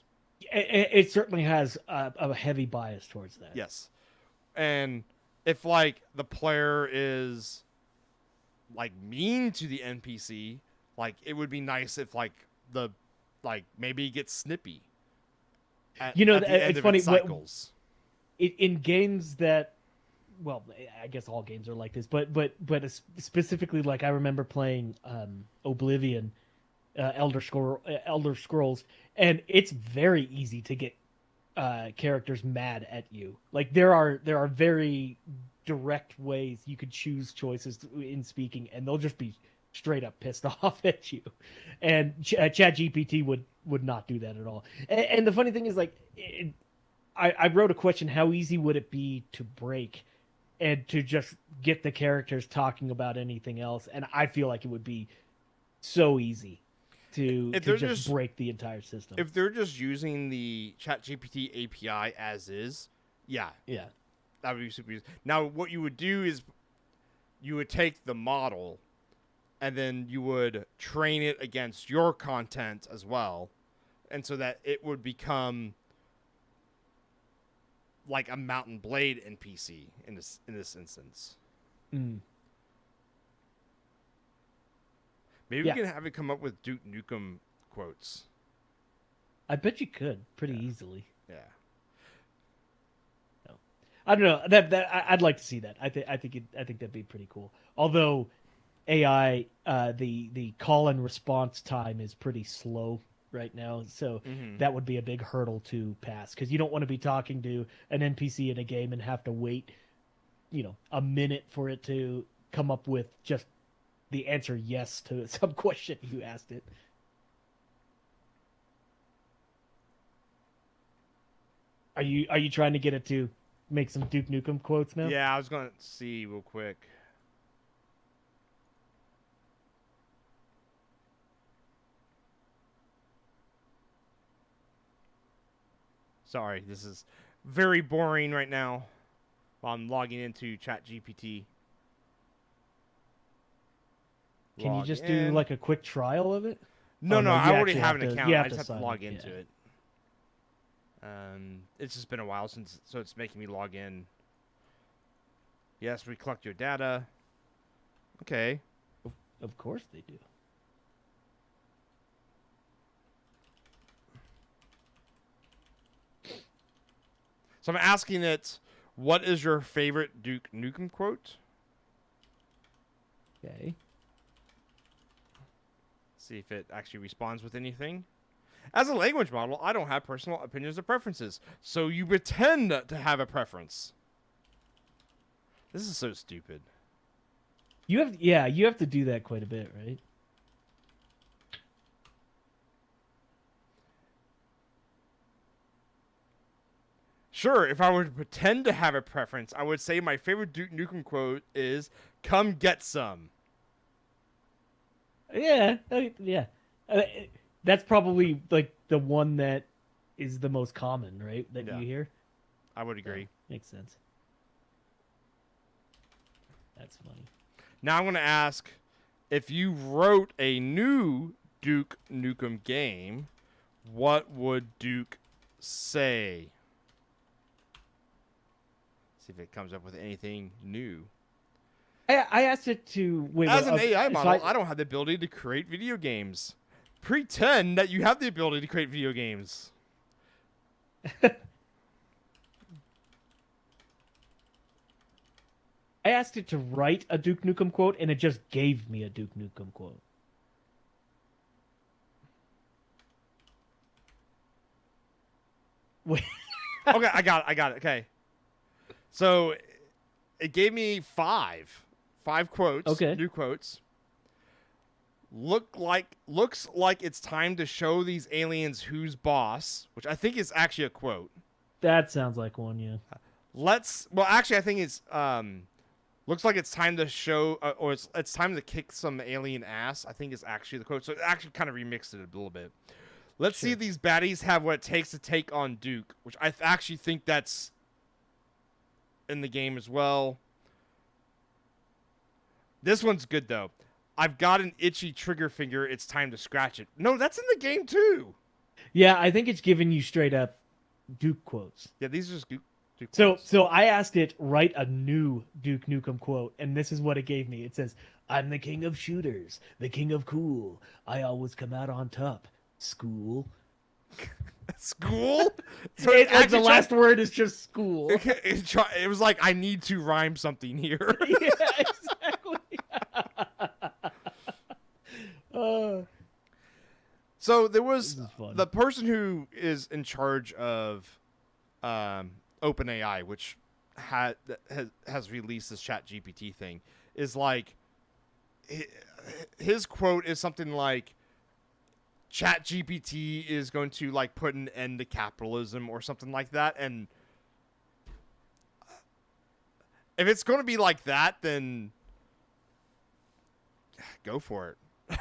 Speaker 2: it certainly has a heavy bias towards that.
Speaker 1: yes. And if like the player is like mean to the NPC, like it would be nice if like maybe it gets snippy. At the end
Speaker 2: it's
Speaker 1: of
Speaker 2: funny.
Speaker 1: its cycles.
Speaker 2: In games that, well, I guess all games are like this, but specifically, like I remember playing Oblivion, Elder Scrolls, and it's very easy to get characters mad at you. Like there are very direct ways you could choose choices in speaking, and they'll just be straight up pissed off at you. And ChatGPT would not do that at all. And the funny thing is, like, I wrote a question: how easy would it be to break and to just get the characters talking about anything else? And I feel like it would be so easy to just break the entire system.
Speaker 1: If they're just using the ChatGPT API as is, yeah, that would be super easy. Now, what you would do is you would take the model and then you would train it against your content as well, and so that it would become like a Mountain Blade NPC in this instance.
Speaker 2: Mm.
Speaker 1: Maybe we can have it come up with Duke Nukem quotes.
Speaker 2: I bet you could pretty easily.
Speaker 1: Yeah.
Speaker 2: I don't know I'd like to see that. I think that'd be pretty cool. Although AI, the call and response time is pretty slow right now, so
Speaker 1: Hmm.
Speaker 2: that would be a big hurdle to pass because you don't want to be talking to an NPC in a game and have to wait, a minute for it to come up with just the answer yes to some question you asked it. Are you trying to get it to make some Duke Nukem quotes now?
Speaker 1: Yeah, I was gonna see real quick. Sorry, this is very boring right now while I'm logging into ChatGPT.
Speaker 2: Can you
Speaker 1: Log
Speaker 2: just do
Speaker 1: in.
Speaker 2: like a quick trial of it?
Speaker 1: No,
Speaker 2: Oh
Speaker 1: no,
Speaker 2: no,
Speaker 1: I
Speaker 2: you
Speaker 1: already
Speaker 2: actually
Speaker 1: have
Speaker 2: have
Speaker 1: an
Speaker 2: to.
Speaker 1: account.
Speaker 2: You
Speaker 1: I
Speaker 2: have
Speaker 1: just
Speaker 2: to
Speaker 1: have to
Speaker 2: sign
Speaker 1: log
Speaker 2: in.
Speaker 1: into
Speaker 2: Yeah.
Speaker 1: it. It's just been a while since, so it's making me log in. Yes, we collect your data. Okay.
Speaker 2: Of course they do.
Speaker 1: So I'm asking it, what is your favorite Duke Nukem quote?
Speaker 2: Okay.
Speaker 1: See if it actually responds with anything. As a language model, I don't have personal opinions or preferences, so you pretend to have a preference. This is so stupid.
Speaker 2: You have to do that quite a bit, right?
Speaker 1: Sure, if I were to pretend to have a preference, I would say my favorite Duke Nukem quote is, "Come get some."
Speaker 2: Yeah, yeah. Uh, that's probably like the one that is the most common, right? That
Speaker 1: Yeah,
Speaker 2: you hear.
Speaker 1: I would
Speaker 2: Yeah,
Speaker 1: agree.
Speaker 2: makes sense. That's funny.
Speaker 1: Now I'm going to ask, if you wrote a new Duke Nukem game, what would Duke say? See if it comes up with anything new.
Speaker 2: I asked it to with
Speaker 1: As an
Speaker 2: a
Speaker 1: AI
Speaker 2: so
Speaker 1: model, I don't have the ability to create video games. Pretend that you have the ability to create video games.
Speaker 2: I asked it to write a Duke Nukem quote, and it just gave me a Duke Nukem quote. Wait,
Speaker 1: Okay, I got it. Okay. So it gave me five quotes,
Speaker 2: okay,
Speaker 1: new quotes. Looks like it's time to show these aliens who's boss, which I think is actually a quote.
Speaker 2: that sounds like one. Yeah.
Speaker 1: Actually I think it's looks like it's time to show or it's time to kick some alien ass. I think is actually the quote. So it actually kind of remixed it a little bit. Let's see
Speaker 2: Sure.
Speaker 1: if these baddies have what it takes to take on Duke, which I actually think that's in the game as well. This one's good though. I've got an itchy trigger finger. It's time to scratch it. No, that's in the game too.
Speaker 2: Yeah, I think it's giving you straight up Duke quotes.
Speaker 1: Yeah, these are just Duke
Speaker 2: So
Speaker 1: quotes.
Speaker 2: so I asked it write a new Duke Nukem quote, and this is what it gave me. It says, "I'm the king of shooters, the king of cool. I always come out on top. School."
Speaker 1: School. So
Speaker 2: It, like the
Speaker 1: actually
Speaker 2: last word is just school.
Speaker 1: it was like I need to rhyme something here.
Speaker 2: Yeah, exactly. uh,
Speaker 1: So there
Speaker 2: this
Speaker 1: was
Speaker 2: is fun.
Speaker 1: the person who is in charge of OpenAI, which has released this Chat GPT thing, is like his quote is something like Chat GPT is going to like put an end to capitalism or something like that. And if it's going to be like that, then go for it.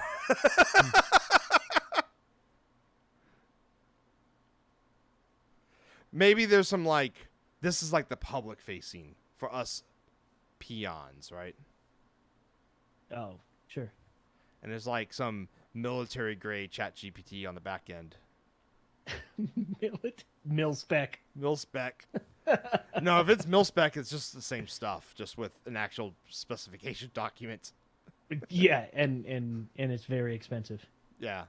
Speaker 1: Maybe there's some like this is like the public facing for us peons, right?
Speaker 2: Oh, sure.
Speaker 1: And there's like some military grade Chat GPT on the back end.
Speaker 2: Mil spec.
Speaker 1: Mil spec. No, if it's mil spec, it's just the same stuff, just with an actual specification document.
Speaker 2: Yeah, and it's very expensive.
Speaker 1: Yeah.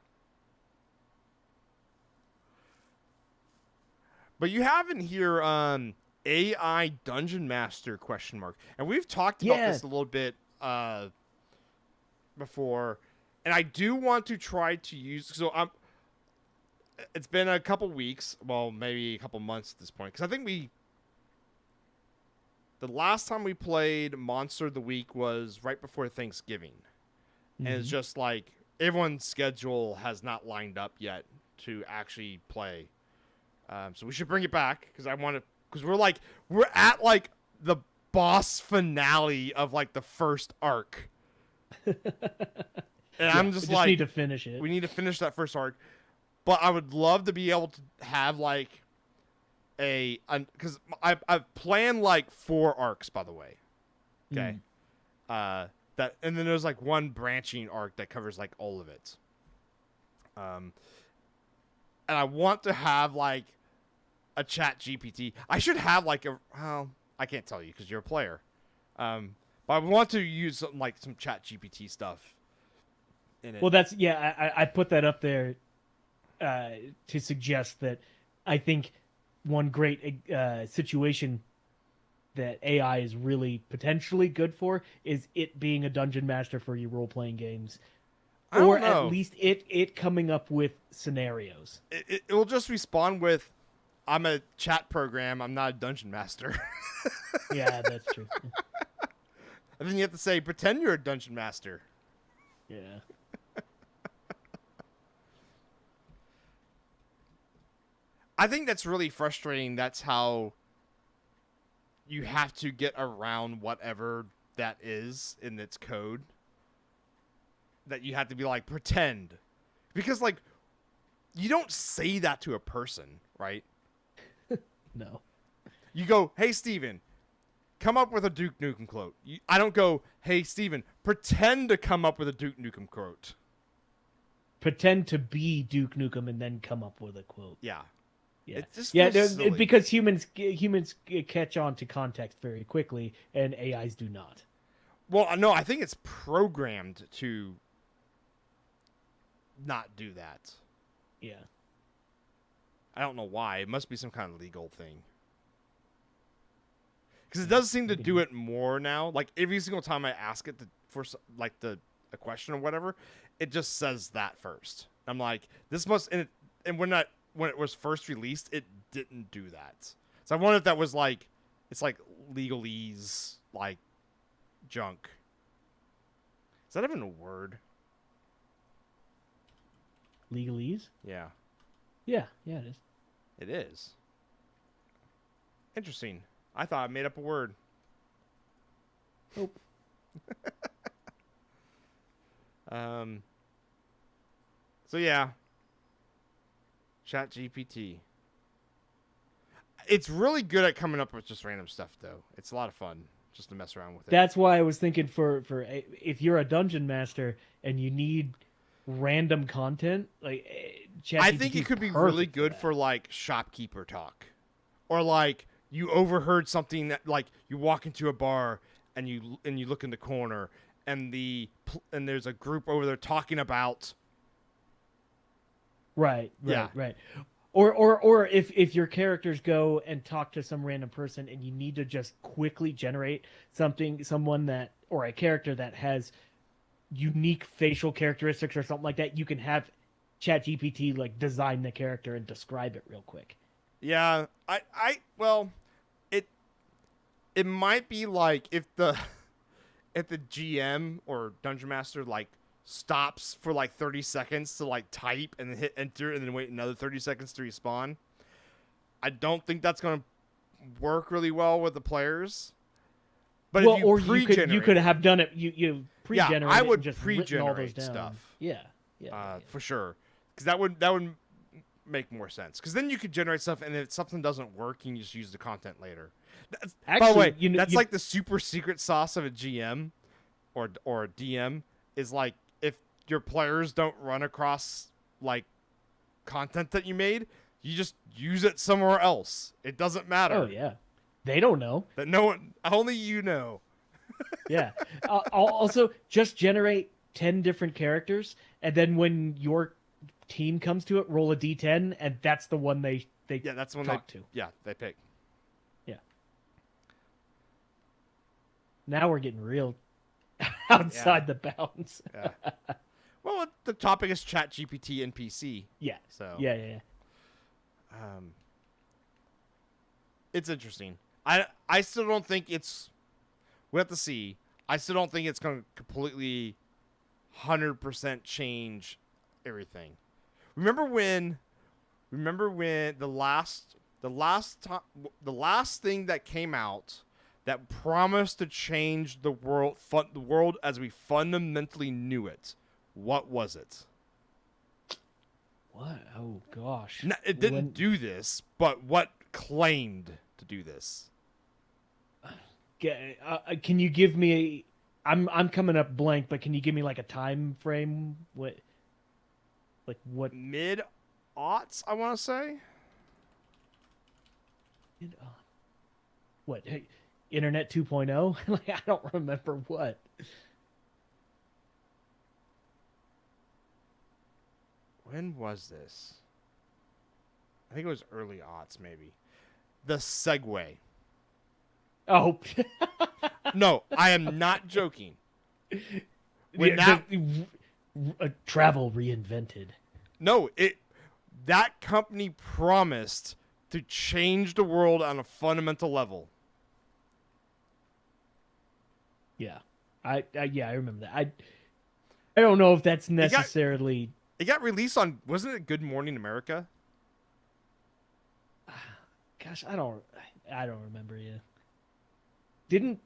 Speaker 1: But you have in here AI dungeon master question mark. And we've talked about
Speaker 2: Yeah.
Speaker 1: this a little bit before, and I do want to try to use. So it's been a couple weeks, well, maybe a couple months at this point, because I think the last time we played Monster of the Week was right before Thanksgiving, and it's just like everyone's schedule has not lined up yet to actually play. So we should bring it back because I want to, because we're at like the boss finale of like the first arc. And I'm just like,
Speaker 2: need to finish it.
Speaker 1: we need to finish that first arc. But I would love to be able to have like because I've planned like 4 arcs, by the way. Okay. That, and then there's like one branching arc that covers like all of it. And I want to have like a chat GPT. I should have like well, I can't tell you because you're a player. But I want to use something like some chat GPT stuff in it.
Speaker 2: Well, I put that up there to suggest that I think one great situation that AI is really potentially good for is it being a dungeon master for your role-playing games. Or at least it coming up with scenarios.
Speaker 1: It will just respond with, I'm a chat program, I'm not a dungeon master.
Speaker 2: Yeah, that's true.
Speaker 1: And then you have to say, pretend you're a dungeon master.
Speaker 2: Yeah.
Speaker 1: I think that's really frustrating. That's how you have to get around whatever that is in its code. That you have to be like, pretend. Because, like, you don't say that to a person, right?
Speaker 2: No.
Speaker 1: You go, hey, Steven, come up with a Duke Nukem quote. I don't go, hey, Steven, pretend to come up with a Duke Nukem quote.
Speaker 2: Pretend to be Duke Nukem and then come up with a quote.
Speaker 1: Yeah.
Speaker 2: Yeah,
Speaker 1: it just feels silly.
Speaker 2: Because humans catch on to context very quickly, and AIs do not.
Speaker 1: Well, no, I think it's programmed to not do that.
Speaker 2: Yeah.
Speaker 1: I don't know why. It must be some kind of legal thing. Because it does seem to do it more now. Like, every single time I ask it for like a question or whatever, it just says that first. I'm like, this must... And when it was first released, it didn't do that. So I wonder if that was like... It's like legalese, like, junk. Is that even a word?
Speaker 2: Legalese?
Speaker 1: Yeah.
Speaker 2: Yeah, it is.
Speaker 1: It is. Interesting. I thought I made up a word.
Speaker 2: Nope.
Speaker 1: So yeah. Chat GPT. It's really good at coming up with just random stuff, though. It's a lot of fun just to mess around with it.
Speaker 2: That's why I was thinking for if you're a dungeon master and you need random content, like
Speaker 1: I think it could be really good for like shopkeeper talk, or like you overheard something that, like, you walk into a bar and you look in the corner and there's a group over there talking about.
Speaker 2: Right. Or if your characters go and talk to some random person and you need to just quickly generate someone that, or a character that has unique facial characteristics or something like that, you can have ChatGPT like design the character and describe it real quick.
Speaker 1: Yeah, well, it might be like if the GM or Dungeon Master like stops for like 30 seconds to like type and then hit enter and then wait another 30 seconds to respawn. I don't think that's going to work really well with the players. But if
Speaker 2: you could have done it. You pre-generate.
Speaker 1: Yeah, I would
Speaker 2: just
Speaker 1: pre-generate stuff.
Speaker 2: Yeah.
Speaker 1: For sure, because that would make more sense. Because then you could generate stuff, and if something doesn't work, you can just use the content later. By the way, that's like the super secret sauce of a GM or a DM is like, if your players don't run across like content that you made, you just use it somewhere else. It doesn't matter.
Speaker 2: Oh yeah, they don't know.
Speaker 1: That no one, only you know.
Speaker 2: Yeah. Also, just generate 10 different characters, and then when your team comes to it, roll a d10, and that's the one they
Speaker 1: that's the one
Speaker 2: talk to.
Speaker 1: Yeah, they pick.
Speaker 2: Yeah. Now we're getting real
Speaker 1: Yeah.
Speaker 2: outside the bounds.
Speaker 1: Yeah. Well, the topic is Chat GPT and PC.
Speaker 2: Yeah.
Speaker 1: So
Speaker 2: Yeah.
Speaker 1: um, it's interesting. I still don't think it's. We have to see. I still don't think it's going to completely 100% change everything. Remember when the last thing that came out that promised to change the world as we fundamentally knew it. What was it?
Speaker 2: What? Oh gosh.
Speaker 1: No, it didn't do this, but what claimed to do this?
Speaker 2: Can you give me? I'm coming up blank, but can you give me like a time frame? What? Like what?
Speaker 1: Mid aughts, I want to say.
Speaker 2: What? Hey, Internet 2.0? Like I don't remember what.
Speaker 1: When was this? I think it was early aughts, maybe. The Segway.
Speaker 2: Oh.
Speaker 1: No, I am not joking. When
Speaker 2: travel reinvented.
Speaker 1: No, that company promised to change the world on a fundamental level.
Speaker 2: Yeah. I remember that. I don't know if that's necessarily
Speaker 1: It got released on, wasn't it Good Morning America?
Speaker 2: Gosh, I don't remember. Yeah. Didn't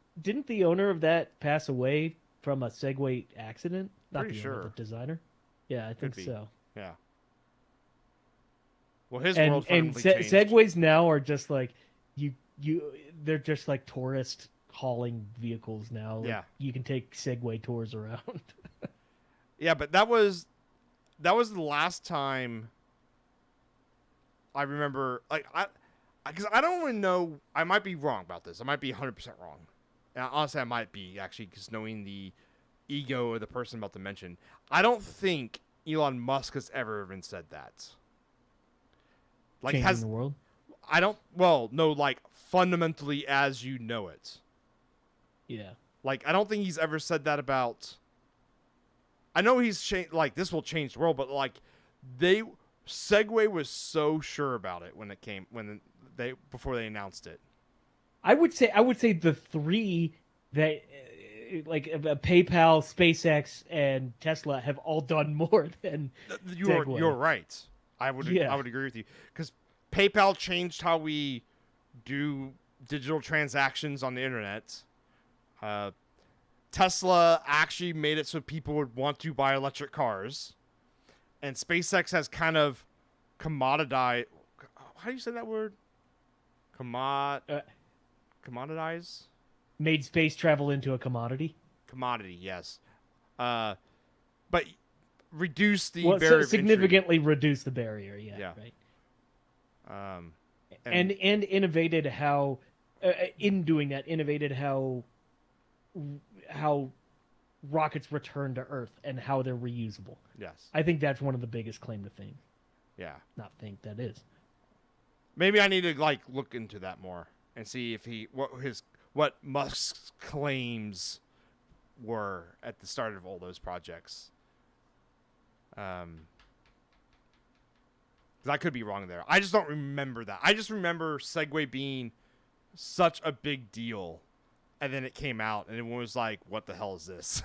Speaker 2: the owner of that pass away from a Segway accident? Not
Speaker 1: Pretty
Speaker 2: the owner,
Speaker 1: sure.
Speaker 2: but designer. Yeah, I think so.
Speaker 1: Yeah. Well, his
Speaker 2: And
Speaker 1: world fundamentally changed.
Speaker 2: Segways now are just like you they're just like tourist hauling vehicles now. Like,
Speaker 1: Yeah.
Speaker 2: you can take Segway tours around.
Speaker 1: Yeah, but that was the last time I remember. Like because I don't really know. I might be wrong about this. I might be 100% wrong. And honestly, I might be actually, because knowing the ego of the person I'm about to mention, I don't think Elon Musk has ever even said that. Like
Speaker 2: Changing the world.
Speaker 1: I don't. Well, no, like fundamentally as you know it.
Speaker 2: Yeah.
Speaker 1: Like I don't think he's ever said that about. I know he's changed. Like this will change the world, but like Segway was so sure about it before they announced it.
Speaker 2: I would say the three that like PayPal, SpaceX, and Tesla have all done more than Segway.
Speaker 1: You're right. I would agree with you, because PayPal changed how we do digital transactions on the internet. Tesla actually made it so people would want to buy electric cars, and SpaceX has kind of commoditized. How do you say that word? Commoditize?
Speaker 2: Made space travel into a commodity.
Speaker 1: Commodity, yes. But reduce the barrier
Speaker 2: significantly reduce the barrier. Yeah. Right. And innovated how, in doing that, how rockets return to Earth and how they're reusable.
Speaker 1: Yes.
Speaker 2: I think that's one of the biggest claim to fame.
Speaker 1: Yeah.
Speaker 2: Not think that is.
Speaker 1: Maybe I need to like look into that more and see if what Musk's claims were at the start of all those projects. Because I could be wrong there. I just don't remember that. I just remember Segway being such a big deal, and then it came out, and everyone was like, "What the hell is this?"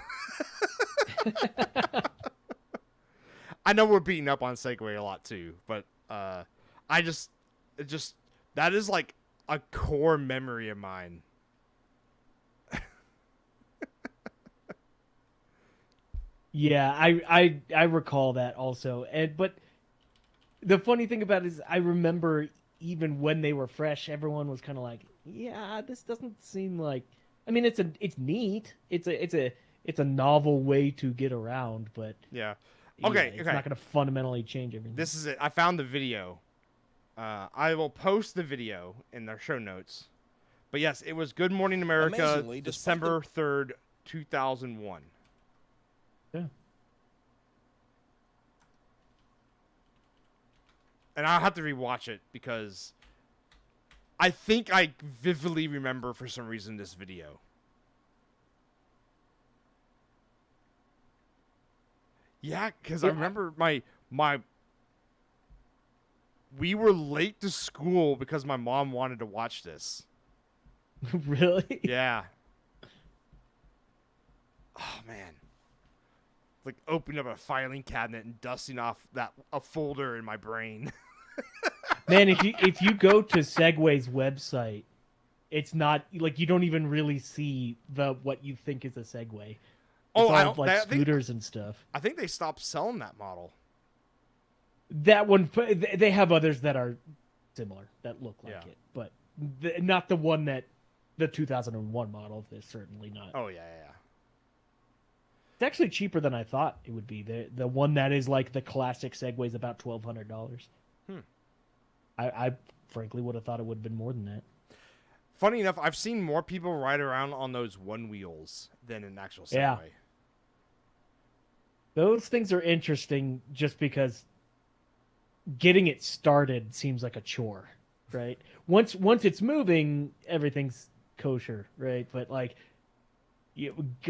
Speaker 1: I know we're beating up on Segway a lot too, but that is like a core memory of mine.
Speaker 2: Yeah, I recall that also. But the funny thing about it is I remember even when they were fresh, everyone was kind of like, "Yeah, this doesn't seem like." I mean, it's neat. It's a novel way to get around, but
Speaker 1: Yeah.
Speaker 2: yeah,
Speaker 1: Okay.
Speaker 2: it's not going to fundamentally change everything.
Speaker 1: This is it. I found the video. I will post the video in their show notes. But yes, it was Good Morning America, December 3rd, 2001.
Speaker 2: Yeah.
Speaker 1: And I'll have to rewatch it because I think I vividly remember for some reason this video. Yeah, because I remember my we were late to school because my mom wanted to watch this.
Speaker 2: Really?
Speaker 1: Yeah. Oh man. Like opening up a filing cabinet and dusting off a folder in my brain.
Speaker 2: Man, if you go to Segway's website, it's not like you don't even really see the what you think is a Segway. It's
Speaker 1: Oh, I
Speaker 2: all
Speaker 1: don't.
Speaker 2: like
Speaker 1: I think
Speaker 2: scooters and stuff.
Speaker 1: I think they stopped selling that model.
Speaker 2: That one, they have others that are similar that look like
Speaker 1: Yeah.
Speaker 2: it, but not the one that the 2001 model is certainly not.
Speaker 1: Oh yeah.
Speaker 2: It's actually cheaper than I thought it would be. The one that is like the classic Segway is about $1,200.
Speaker 1: Hmm.
Speaker 2: I frankly would have thought it would have been more than that.
Speaker 1: Funny enough, I've seen more people ride around on those one wheels than an actual Segway.
Speaker 2: Yeah. Those things are interesting just because getting it started seems like a chore, right? Once it's moving, everything's kosher, right? But like,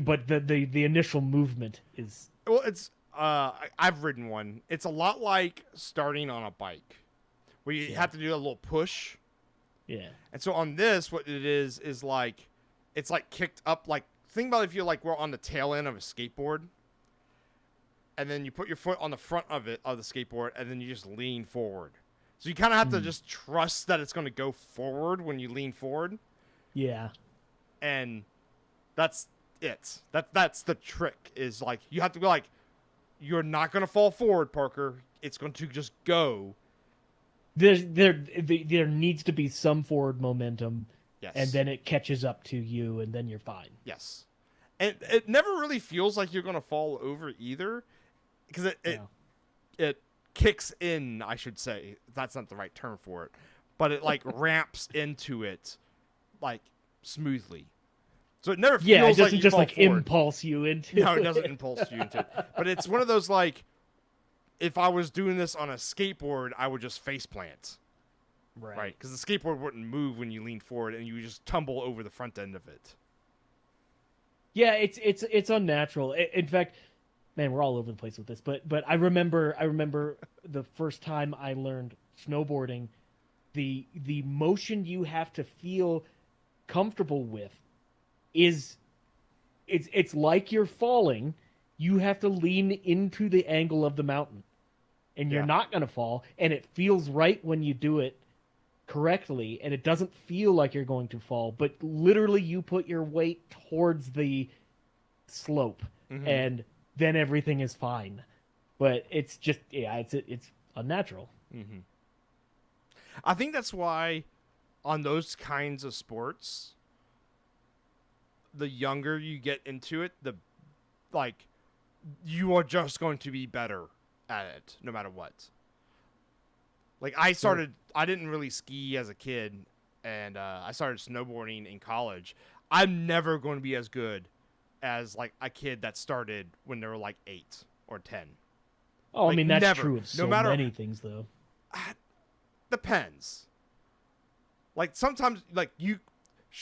Speaker 2: but the initial movement is
Speaker 1: Well, it's I've ridden one. It's a lot like starting on a bike, where you have to do a little push.
Speaker 2: yeah.
Speaker 1: And so on this, what it is like, it's like kicked up. Like think about if you're like we're on the tail end of a skateboard, and then you put your foot on the front of the skateboard, and then you just lean forward. So you kind of have to just trust that it's going to go forward when you lean forward.
Speaker 2: Yeah.
Speaker 1: And that's it. That's the trick. Is like you have to be like, you're not going to fall forward, Parker. It's going to just go.
Speaker 2: There needs to be some forward momentum,
Speaker 1: Yes.
Speaker 2: and then it catches up to you, and then you're fine.
Speaker 1: Yes. And it never really feels like you're going to fall over either, because it kicks in, I should say. That's not the right term for it, but it like ramps into it like smoothly. So it never feels
Speaker 2: Yeah, it
Speaker 1: like
Speaker 2: doesn't
Speaker 1: you
Speaker 2: just
Speaker 1: fall
Speaker 2: like
Speaker 1: forward.
Speaker 2: impulse you into
Speaker 1: No, it
Speaker 2: it.
Speaker 1: doesn't impulse you into it. But it's one of those like, if I was doing this on a skateboard, I would just face plant. Right? Because the skateboard wouldn't move when you lean forward, and you would just tumble over the front end of it.
Speaker 2: Yeah, it's unnatural. In fact, man, we're all over the place with this, but I remember the first time I learned snowboarding, the motion you have to feel comfortable with is it's like you're falling. You have to lean into the angle of the mountain, and you're not going to fall, and it feels right when you do it correctly, and it doesn't feel like you're going to fall, but literally you put your weight towards the slope, and then everything is fine. But it's just it's unnatural.
Speaker 1: I think that's why on those kinds of sports, the younger you get into it, the like you are just going to be better at it no matter what. Like I didn't really ski as a kid, and I started snowboarding in college. I'm never going to be as good as like a kid that started when they were like 8 or 10.
Speaker 2: Oh,
Speaker 1: Like,
Speaker 2: I mean, that's
Speaker 1: never.
Speaker 2: true of so
Speaker 1: No matter-
Speaker 2: many things, though.
Speaker 1: Depends. Like sometimes, like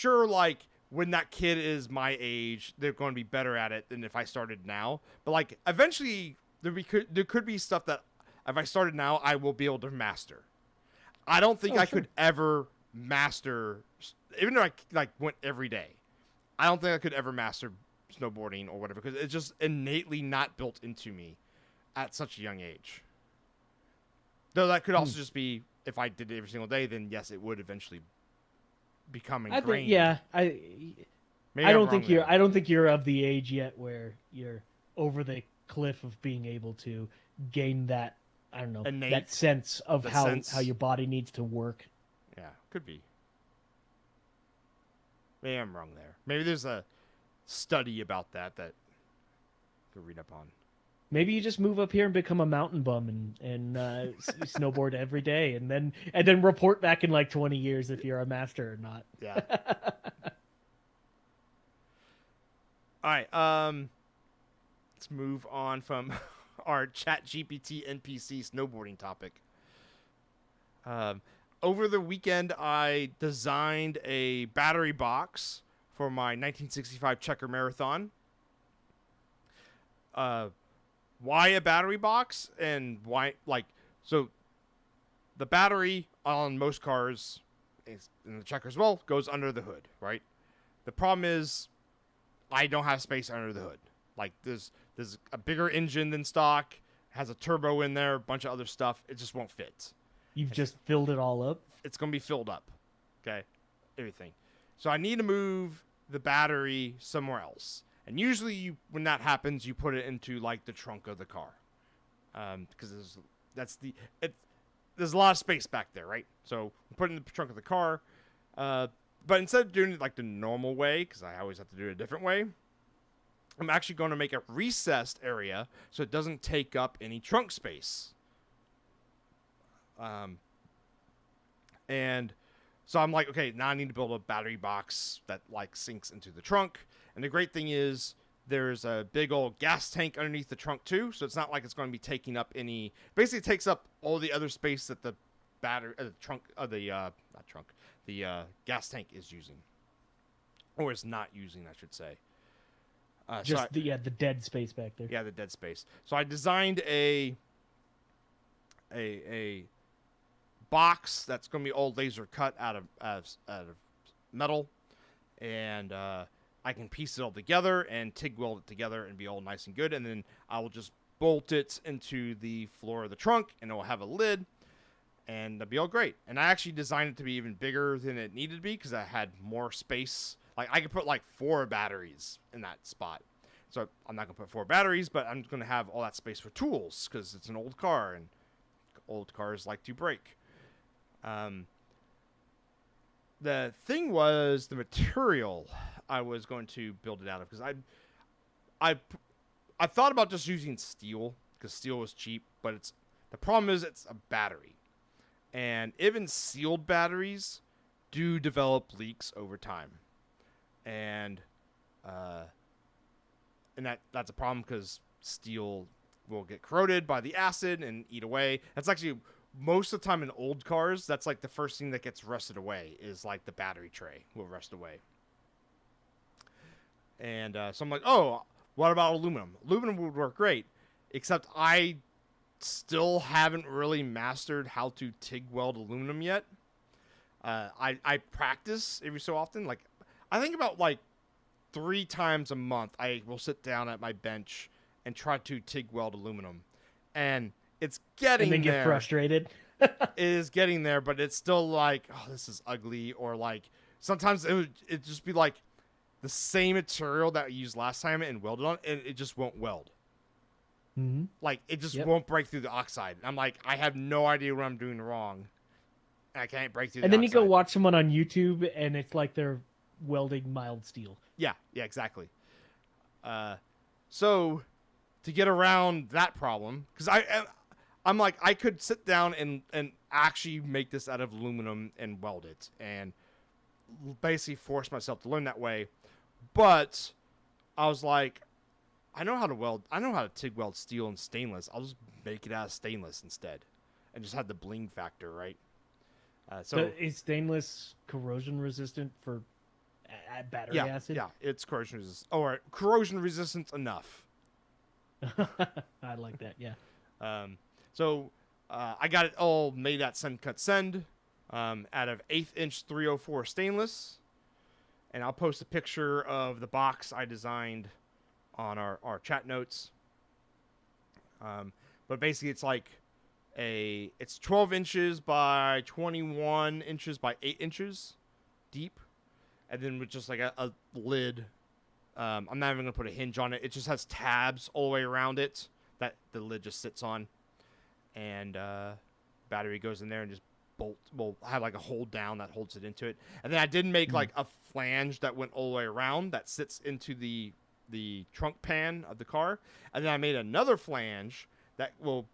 Speaker 1: like when that kid is my age, they're going to be better at it than if I started now. But like eventually, there could be stuff that if I started now, I will be able to master. I don't think I could ever master, even though I like went every day. I don't think I could ever master snowboarding or whatever because it's just innately not built into me at such a young age. Though that could also just be if I did it every single day, then yes, it would eventually become ingrained.
Speaker 2: I don't think you're of the age yet where you're over the cliff of being able to gain that, I don't know, that sense of how your body needs to work.
Speaker 1: Yeah, could be. Maybe I'm wrong there. Maybe there's a study about that I could read up on.
Speaker 2: Maybe you just move up here and become a mountain bum and snowboard every day, and then report back in like 20 years if you're a master or not.
Speaker 1: Yeah. All right. Let's move on from our ChatGPT NPC snowboarding topic. Over the weekend, I designed a battery box for my 1965 Checker Marathon. why a battery box and why like so the battery on most cars, in the Checker as well, goes under the hood, right? The problem is I don't have space under the hood. Like there's a bigger engine than stock, has a turbo in there, a bunch of other stuff. It just won't fit.
Speaker 2: You've just filled it all up.
Speaker 1: It's gonna be filled up. Okay, everything. So I need to move the battery somewhere else. And usually, when that happens, you put it into like the trunk of the car, because there's a lot of space back there, right? So we put it in the trunk of the car. But instead of doing it like the normal way, because I always have to do it a different way, I'm actually going to make a recessed area so it doesn't take up any trunk space. And so I'm like, okay, now I need to build a battery box that like sinks into the trunk. And the great thing is there's a big old gas tank underneath the trunk too, so it's not like it's going to be taking up any. Basically, it takes up all the other space that the battery, the trunk, the gas tank is using, or is not using, I should say.
Speaker 2: The dead space back there.
Speaker 1: Yeah, the dead space. So I designed a box that's going to be all laser cut out of metal, and I can piece it all together and TIG weld it together and be all nice and good. And then I will just bolt it into the floor of the trunk, and it will have a lid, and it'll be all great. And I actually designed it to be even bigger than it needed to be because I had more space. Like I could put like 4 batteries in that spot. So I'm not gonna put 4 batteries, but I'm gonna have all that space for tools because it's an old car and old cars like to break. The thing was the material I was going to build it out of, because I thought about just using steel because steel was cheap, but the problem is it's a battery, and even sealed batteries do develop leaks over time, and that's a problem because steel will get corroded by the acid and eat away. That's actually most of the time in old cars, that's like the first thing that gets rusted away is like the battery tray will rust away. And so I'm like, oh, what about aluminum? Aluminum would work great, except I still haven't really mastered how to TIG weld aluminum yet. I practice every so often. Like, I think about like 3 times a month, I will sit down at my bench and try to TIG weld aluminum. And it's getting there.
Speaker 2: And then get frustrated.
Speaker 1: It is getting there, but it's still like, oh, this is ugly. Or like, sometimes it'd just be like the same material that we used last time and welded on, and it just won't weld.
Speaker 2: Mm-hmm.
Speaker 1: Like, it just won't break through the oxide. I'm like, I have no idea what I'm doing wrong. And I can't break through the oxide.
Speaker 2: And then you go watch someone on YouTube, and it's like they're welding mild steel.
Speaker 1: Yeah, exactly. So, to get around that problem, because I'm like, I could sit down and actually make this out of aluminum and weld it, and basically force myself to learn that way. But I was like, I know how to weld. I know how to TIG weld steel and stainless. I'll just make it out of stainless instead, and just have the bling factor, right? So
Speaker 2: is stainless corrosion resistant for battery acid?
Speaker 1: Yeah, it's corrosion resistant. Or corrosion resistant enough.
Speaker 2: I like that. Yeah.
Speaker 1: So I got it all made at Send Cut Send out of 1/8 inch 304 stainless, and I'll post a picture of the box I designed on our chat notes. But basically, it's like it's 12 inches by 21 inches by 8 inches deep, and then with just like a lid. I'm not even gonna put a hinge on it. It just has tabs all the way around it that the lid just sits on, and battery goes in there and just will have like a hold down that holds it into it. And then I did make like a flange that went all the way around that sits into the trunk pan of the car, and then I made another flange that will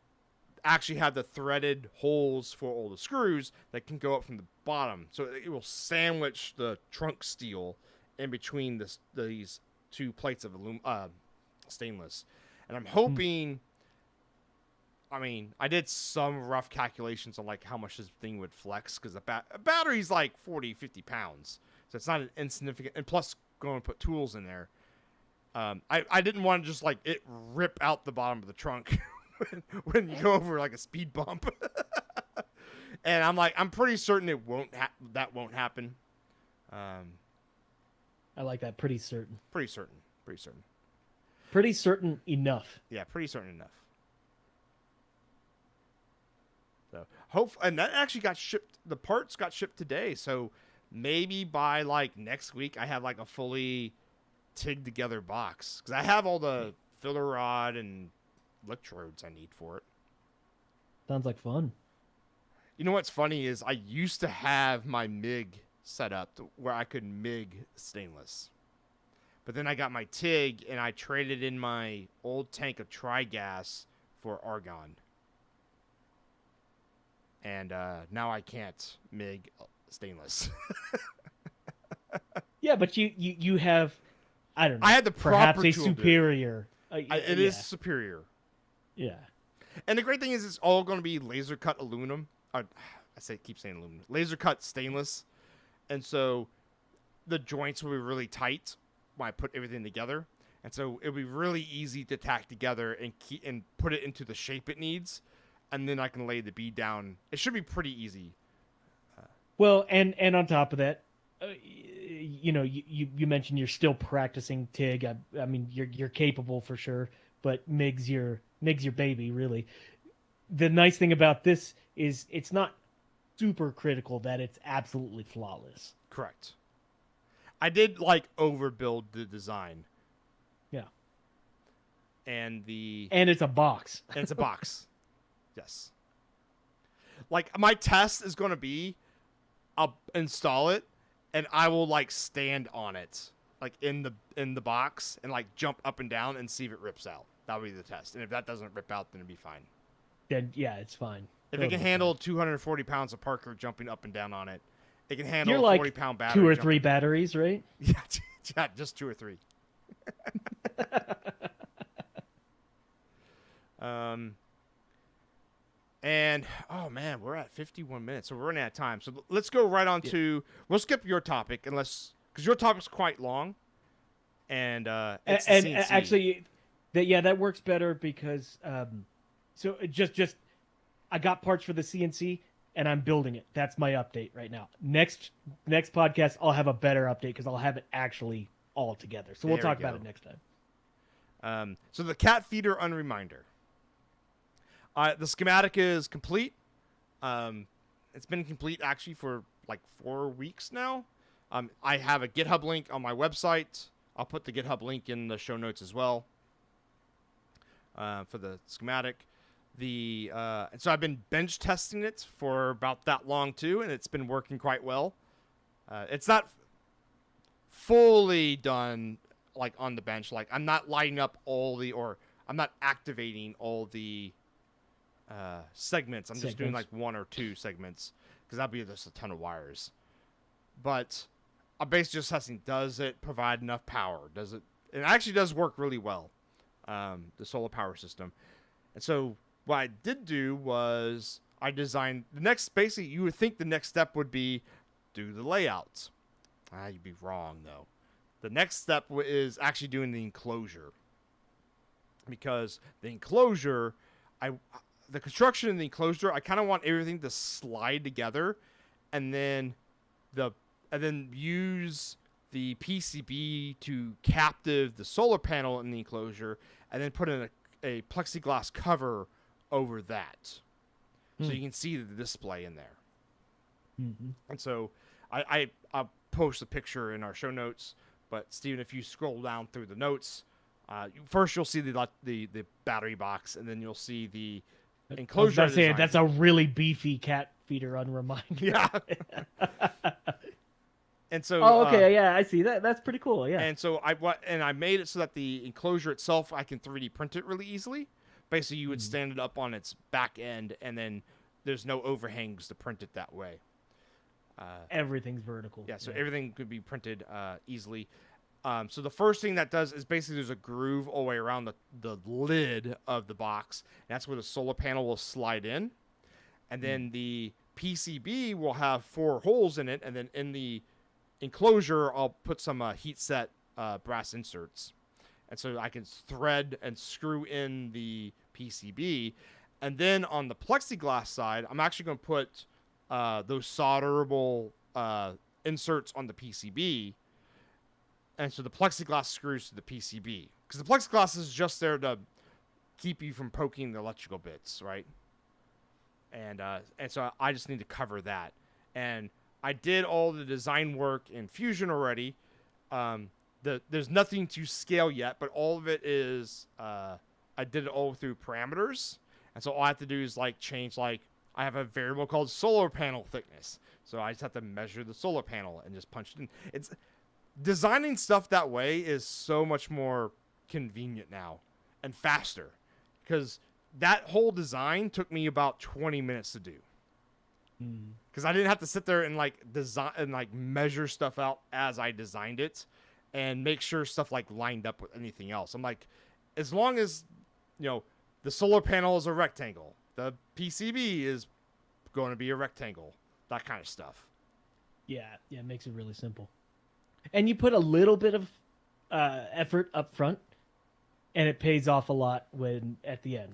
Speaker 1: actually have the threaded holes for all the screws that can go up from the bottom, so it will sandwich the trunk steel in between these 2 plates of stainless. And I'm hoping, I mean, I did some rough calculations on like how much this thing would flex, because a battery's like 40-50 pounds, so it's not an insignificant, and plus going to put tools in there. I didn't want to just like it rip out the bottom of the trunk when you go over like a speed bump. And I'm pretty certain that won't happen.
Speaker 2: I like that. Pretty certain.
Speaker 1: Pretty certain. Pretty certain.
Speaker 2: Pretty certain enough.
Speaker 1: Yeah, pretty certain enough. So and that actually got shipped. The parts got shipped today, so maybe by like next week I have like a fully TIG together box because I have all the filler rod and electrodes I need for it.
Speaker 2: Sounds like fun.
Speaker 1: You know what's funny is I used to have my MIG set up where I could MIG stainless. But then I got my TIG and I traded in my old tank of Trigas for argon. And now I can't MIG stainless.
Speaker 2: Yeah, but you have, I don't know.
Speaker 1: I had the
Speaker 2: perhaps
Speaker 1: proper
Speaker 2: a
Speaker 1: tool
Speaker 2: superior.
Speaker 1: It is superior.
Speaker 2: Yeah.
Speaker 1: And the great thing is it's all going to be laser cut aluminum. Keep saying aluminum. Laser cut stainless. And so the joints will be really tight when I put everything together. And so it'll be really easy to tack together and put it into the shape it needs. And then I can lay the bead down. It should be pretty easy.
Speaker 2: Well, and on top of that, you mentioned you're still practicing TIG. I mean, you're capable for sure, but MIG's your baby, really. The nice thing about this is it's not super critical that it's absolutely flawless.
Speaker 1: Correct. I did like overbuild the design.
Speaker 2: Yeah.
Speaker 1: And
Speaker 2: it's a box.
Speaker 1: And it's a box. Yes. Like my test is going to be I'll install it and I will like stand on it like in the box and like jump up and down and see if it rips out. That'll be the test. And if that doesn't rip out, then it'll be fine.
Speaker 2: Then yeah, it's fine.
Speaker 1: If it can handle 240 pounds of Parker jumping up and down on it, it can handle
Speaker 2: You're
Speaker 1: a
Speaker 2: like
Speaker 1: 40-pound battery.
Speaker 2: 2 or 3 batteries, right?
Speaker 1: Yeah, just 2 or 3. And oh man, we're at 51 minutes, so we're running out of time. So let's go right on to. We'll skip your topic because your topic's quite long, and it's
Speaker 2: and
Speaker 1: CNC.
Speaker 2: Actually, that works better because so just I got parts for the CNC and I'm building it. That's my update right now. Next podcast, I'll have a better update because I'll have it actually all together. So we'll talk about it next time.
Speaker 1: So the cat feeder unreminder. The schematic is complete. It's been complete actually for like 4 weeks now. I have a GitHub link on my website. I'll put the GitHub link in the show notes as well for the schematic. And so I've been bench testing it for about that long too, and it's been working quite well. It's not fully done like on the bench. Like I'm not lighting up I'm not activating all the segments. I'm just doing like 1 or 2 segments because that'd be just a ton of wires. But I'm basically just testing, does it provide enough power? It actually does work really well, the solar power system. And so what I did do was I designed basically you would think the next step would be do the layouts. You'd be wrong though. The next step is actually doing the enclosure, because the enclosure, the construction in the enclosure, I kind of want everything to slide together, and then use the PCB to captive the solar panel in the enclosure, and then put in a plexiglass cover over that, so you can see the display in there.
Speaker 2: Mm-hmm.
Speaker 1: And so I'll post a picture in our show notes. But Steven, if you scroll down through the notes, first you'll see the battery box, and then you'll see the enclosure.
Speaker 2: I was about to say, that's a really beefy cat feeder unreminder.
Speaker 1: Yeah. And so.
Speaker 2: Oh, okay, yeah, I see that. That's pretty cool. Yeah.
Speaker 1: And so I made it so that the enclosure itself, I can 3D print it really easily. Basically, you would stand it up on its back end, and then there's no overhangs to print it that way.
Speaker 2: Everything's vertical.
Speaker 1: Yeah, so everything could be printed easily. So the first thing that does is basically there's a groove all the way around the lid of the box. And that's where the solar panel will slide in. And then the PCB will have 4 holes in it. And then in the enclosure, I'll put some heat set brass inserts. and so I can thread and screw in the PCB. And then on the plexiglass side, I'm actually going to put those solderable inserts on the PCB, and so the plexiglass screws to the PCB, because the plexiglass is just there to keep you from poking the electrical bits, right? And so I just need to cover that. And I did all the design work in Fusion already. There's nothing to scale yet, but all of it is I did it all through parameters. And so all I have to do is like change, like I have a variable called solar panel thickness. So I just have to measure the solar panel and just punch it in. It's designing stuff that way is so much more convenient now and faster, because that whole design took me about 20 minutes to do. Because I didn't have to sit there and like design and like measure stuff out as I designed it and make sure stuff like lined up with anything else. I'm like, as long as, you know, the solar panel is a rectangle, the PCB is going to be a rectangle, that kind of stuff.
Speaker 2: Yeah, it makes it really simple. And you put a little bit of effort up front, and it pays off a lot when at the end.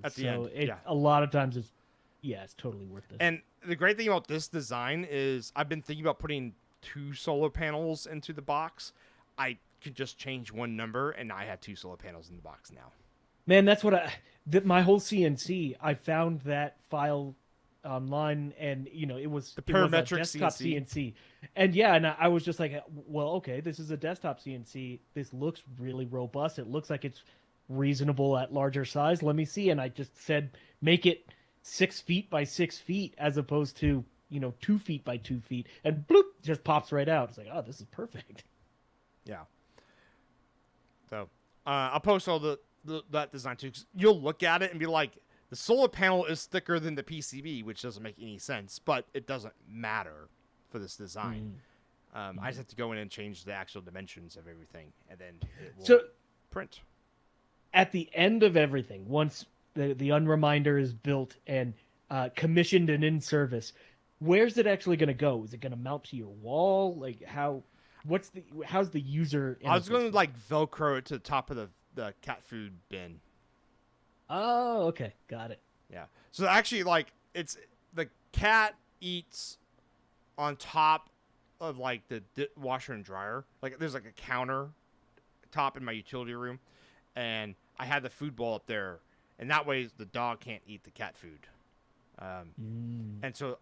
Speaker 2: A lot of times it's totally worth it.
Speaker 1: And the great thing about this design is I've been thinking about putting 2 solar panels into the box. I could just change one number, and I had 2 solar panels in the box now.
Speaker 2: Man, that's what my whole CNC, I found that file online, and it was
Speaker 1: the parametric
Speaker 2: a desktop CNC. And I was just like, well, okay, this is a desktop CNC. This looks really robust. It looks like it's reasonable at larger size. Let me see. And I just said, make it 6 feet by 6 feet as opposed to 2 feet by 2 feet, and bloop, just pops right out. It's like, oh, this is perfect.
Speaker 1: Yeah. So I'll post all that design too, 'cause you'll look at it and be like, the solar panel is thicker than the PCB, which doesn't make any sense, but it doesn't matter for this design. I just have to go in and change the actual dimensions of everything, and then it will print.
Speaker 2: At the end of everything, once the unreminder is built and commissioned and in service, where's it actually going to go? Is it going to mount to your wall? Like how's the user interface?
Speaker 1: I was going to like Velcro it to the top of the cat food bin.
Speaker 2: Oh, okay. Got it.
Speaker 1: Yeah. So actually, like, it's the cat eats on top of like the washer and dryer. Like, there's like a counter top in my utility room, and I had the food bowl up there, and that way the dog can't eat the cat food. And so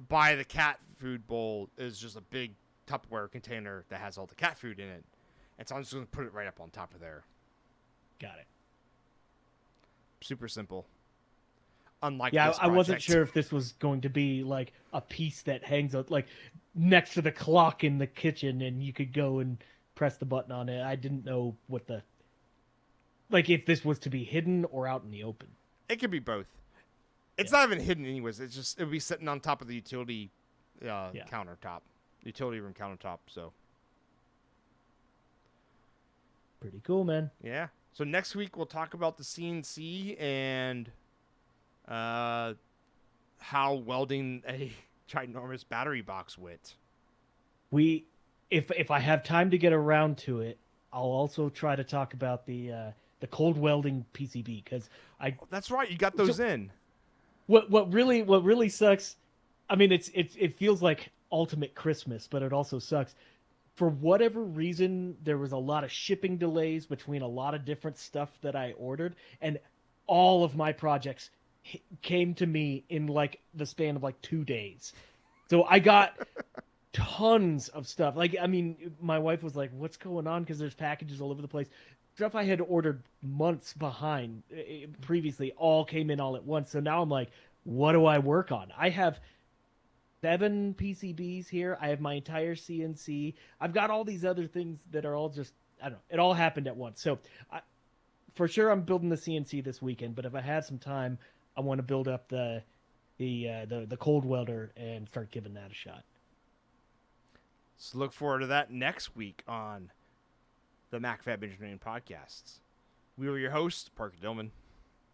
Speaker 1: by the cat food bowl is just a big Tupperware container that has all the cat food in it, and so I'm just going to put it right up on top of there.
Speaker 2: Got it.
Speaker 1: Super simple. Unlike
Speaker 2: I wasn't sure if this was going to be like a piece that hangs out like next to the clock in the kitchen, and you could go and press the button on it. I didn't know if this was to be hidden or out in the open.
Speaker 1: It could be both. It's not even hidden anyways. It's just it'll be sitting on top of the utility countertop, utility room countertop. So
Speaker 2: pretty cool, man.
Speaker 1: Yeah. So next week we'll talk about the CNC and how welding a ginormous battery box went.
Speaker 2: If I have time to get around to it, I'll also try to talk about the cold welding PCB, because
Speaker 1: that's right, you got those in.
Speaker 2: What really sucks, I mean, it feels like ultimate Christmas, but it also sucks. For whatever reason, there was a lot of shipping delays between a lot of different stuff that I ordered, and all of my projects came to me in like the span of like 2 days. So I got tons of stuff. Like, I mean, my wife was like, what's going on? Because there's packages all over the place. Stuff I had ordered months behind previously all came in all at once. So now I'm like, what do I work on? I have 7 PCBs here. I have my entire CNC. I've got all these other things that are all just, I don't know. It all happened at once. So for sure I'm building the CNC this weekend, but if I have some time, I want to build up the cold welder and start giving that a shot.
Speaker 1: So look forward to that next week on the MacFab Engineering Podcasts. We were your hosts, Parker Dillman.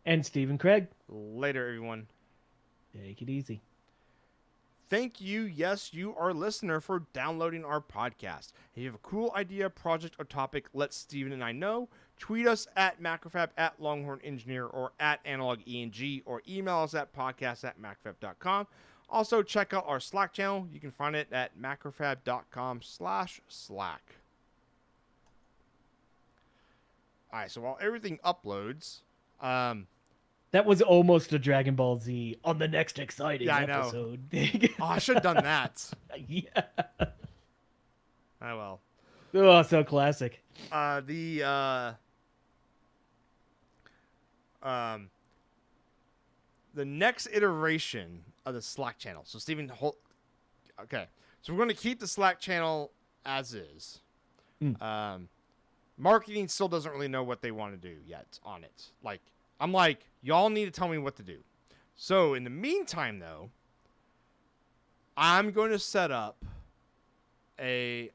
Speaker 2: And Stephen Craig.
Speaker 1: Later, everyone.
Speaker 2: Take it easy.
Speaker 1: thank you, yes, you, our listener, for downloading our podcast. If you have a cool idea, project, or topic, let Steven and I know. Tweet us at Macrofab, at Longhorn Engineer, or at AnalogENG, or email us at podcast@macrofab.com. Also, check out our Slack channel. You can find it at macrofab.com/Slack. All right, so while everything uploads,
Speaker 2: That was almost a Dragon Ball Z on the next exciting
Speaker 1: yeah, I know.
Speaker 2: episode.
Speaker 1: Oh, I should have done that.
Speaker 2: Yeah.
Speaker 1: Oh well.
Speaker 2: Oh, so classic.
Speaker 1: The next iteration of the Slack channel. So Steven, okay. So we're going to keep the Slack channel as is. Marketing still doesn't really know what they want to do yet on it. Like, I'm like, y'all need to tell me what to do. So in the meantime, though, I'm going to set up I'm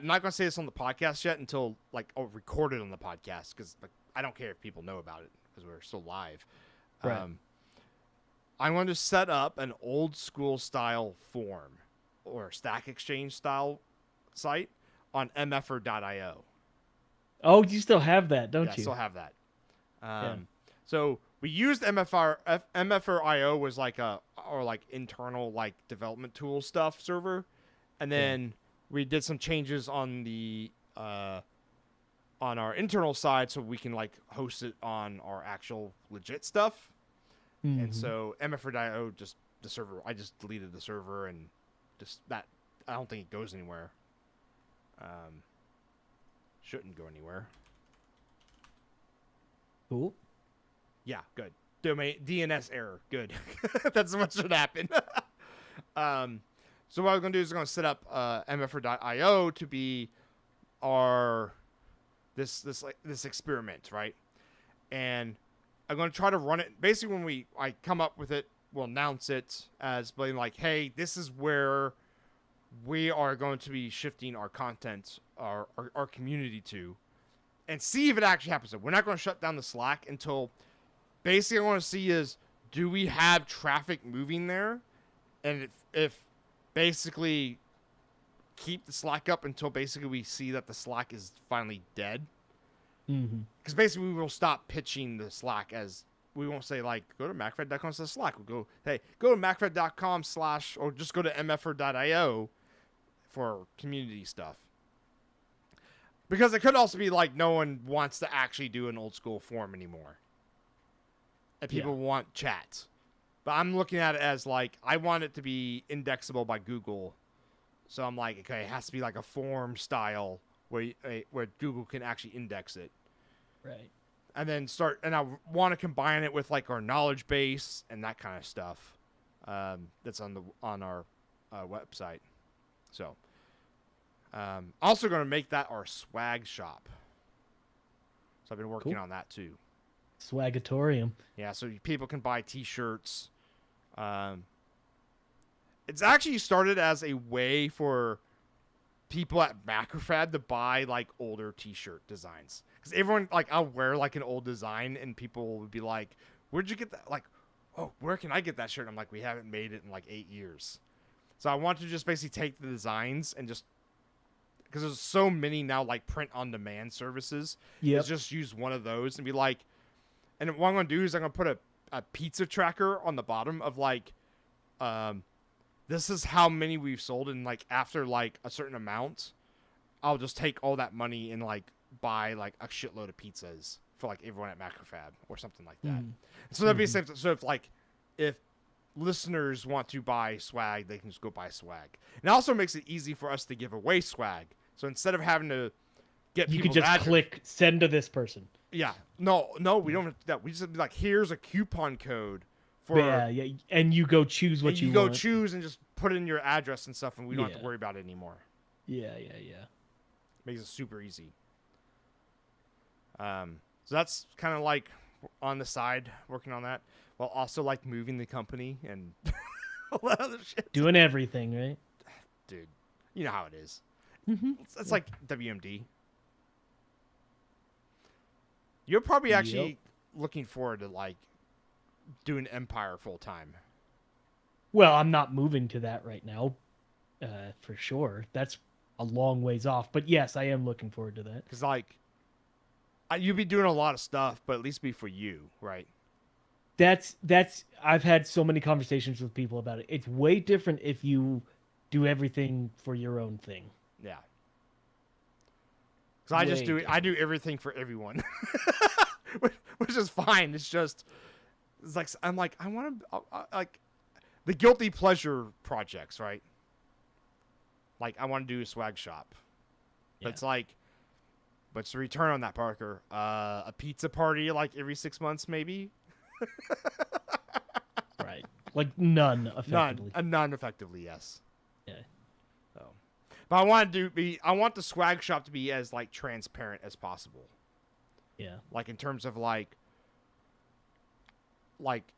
Speaker 1: not going to say this on the podcast yet until like I'll record it on the podcast, because like, I don't care if people know about it because we're still live.
Speaker 2: Right.
Speaker 1: I'm going to set up an old school style form or Stack Exchange style site on mfr.io.
Speaker 2: Oh, you still have that, don't
Speaker 1: Yeah, I
Speaker 2: you?
Speaker 1: still have that.
Speaker 2: Yeah.
Speaker 1: So we used mfr.io was like internal like development tool stuff server, and then we did some changes on the on our internal side so we can like host it on our actual legit stuff. And so mfr.io, just the server, I just deleted the server, and just that, I don't think it goes anywhere. Shouldn't go anywhere.
Speaker 2: Cool.
Speaker 1: Yeah, good. Domain DNS error. Good. That's what should happen. So what I'm gonna do is I'm gonna set up mfr.io to be our this experiment, right? And I'm gonna try to run it. Basically, when I come up with it, we'll announce it as being like, hey, this is where we are going to be shifting our content, our community to, and see if it actually happens. So we're not going to shut down the Slack until basically I want to see is, do we have traffic moving there? And if basically keep the Slack up until basically we see that the Slack is finally dead. Because basically we will stop pitching the Slack as, we won't say like, go to macfred.com/Slack. We'll go, hey, go to macfred.com/ or just go to mfr.io for community stuff. Because it could also be like no one wants to actually do an old school form anymore. And people want chat. But I'm looking at it as like, I want it to be indexable by Google. So I'm like, okay, it has to be like a form style where Google can actually index it.
Speaker 2: Right.
Speaker 1: And then and I want to combine it with like our knowledge base and that kind of stuff. That's on our website. So, also going to make that our swag shop. So I've been working on that too.
Speaker 2: Swagatorium.
Speaker 1: Yeah, so people can buy T-shirts. It's actually started as a way for people at Macrofab to buy like older T-shirt designs, because everyone, like, I'll wear like an old design and people would be like, "Where'd you get that?" Like, "Oh, where can I get that shirt?" I'm like, "We haven't made it in like 8 years." So I want to just basically take the designs and just, because there's so many now like print on demand services, just use one of those and be like, and what I'm gonna do is I'm gonna put a pizza tracker on the bottom of like, this is how many we've sold, and like after like a certain amount, I'll just take all that money and like buy like a shitload of pizzas for like everyone at Macrofab or something like that. So that'd be the same. So if listeners want to buy swag, they can just go buy swag. And it also makes it easy for us to give away swag. So instead of having to get
Speaker 2: you
Speaker 1: people,
Speaker 2: could just click send to this person.
Speaker 1: Yeah, no, we don't have to do that. We just be like, here's a coupon code.
Speaker 2: Yeah, and you go choose what you want.
Speaker 1: Go choose and just put in your address and stuff, and we don't have to worry about it anymore.
Speaker 2: Yeah.
Speaker 1: Makes it super easy. So that's kind of like on the side, working on that, while also like moving the company and all that other shit.
Speaker 2: Doing everything, right?
Speaker 1: Dude, you know how it is. It's like WMD. You're probably actually looking forward to like doing Empire full time.
Speaker 2: Well, I'm not moving to that right now, for sure. That's a long ways off. But yes, I am looking forward to that.
Speaker 1: Because like you'd be doing a lot of stuff, but at least be for you, right?
Speaker 2: That's I've had so many conversations with people about it. It's way different if you do everything for your own thing.
Speaker 1: Yeah. Because
Speaker 2: Way
Speaker 1: I
Speaker 2: different.
Speaker 1: do everything for everyone, which is fine. It's like I'm like I want to like the guilty pleasure projects, right? Like I want to do a swag shop, but
Speaker 2: Yeah.
Speaker 1: it's like, what's the return on that, Parker? A pizza party like every 6 months, maybe.
Speaker 2: Right. Like none
Speaker 1: None,
Speaker 2: effectively.
Speaker 1: none effectively, yes.
Speaker 2: Yeah.
Speaker 1: So, but I want to I want the swag shop to be as like transparent as possible.
Speaker 2: Yeah.
Speaker 1: Like in terms of like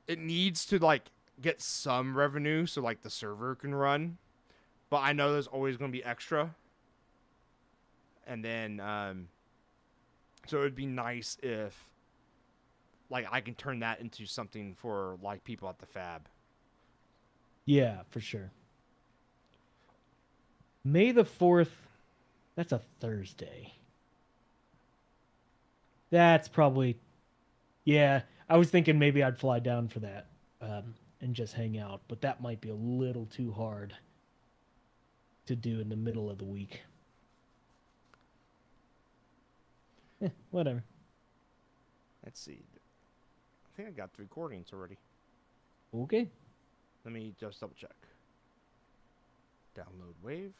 Speaker 1: it needs to like get some revenue so like the server can run, but I know there's always going to be extra. And then so it would be nice if like I can turn that into something for like people at the fab.
Speaker 2: Yeah, for sure. May the 4th, that's a Thursday. That's probably, yeah. I was thinking maybe I'd fly down for that, and just hang out, but that might be a little too hard to do in the middle of the week. Whatever.
Speaker 1: Let's see. I think I got the recordings already.
Speaker 2: Okay.
Speaker 1: Let me just double check. Download wave.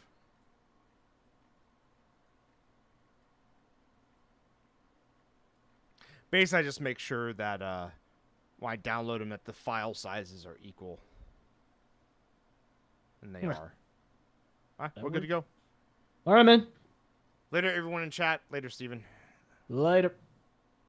Speaker 1: Basically, I just make sure that when I download them, that the file sizes are equal. And they
Speaker 2: Yeah.
Speaker 1: are. All right,
Speaker 2: That
Speaker 1: we're good to
Speaker 2: works.
Speaker 1: go.
Speaker 2: All right, man.
Speaker 1: Later, everyone in chat. Later, Steven.
Speaker 2: Later.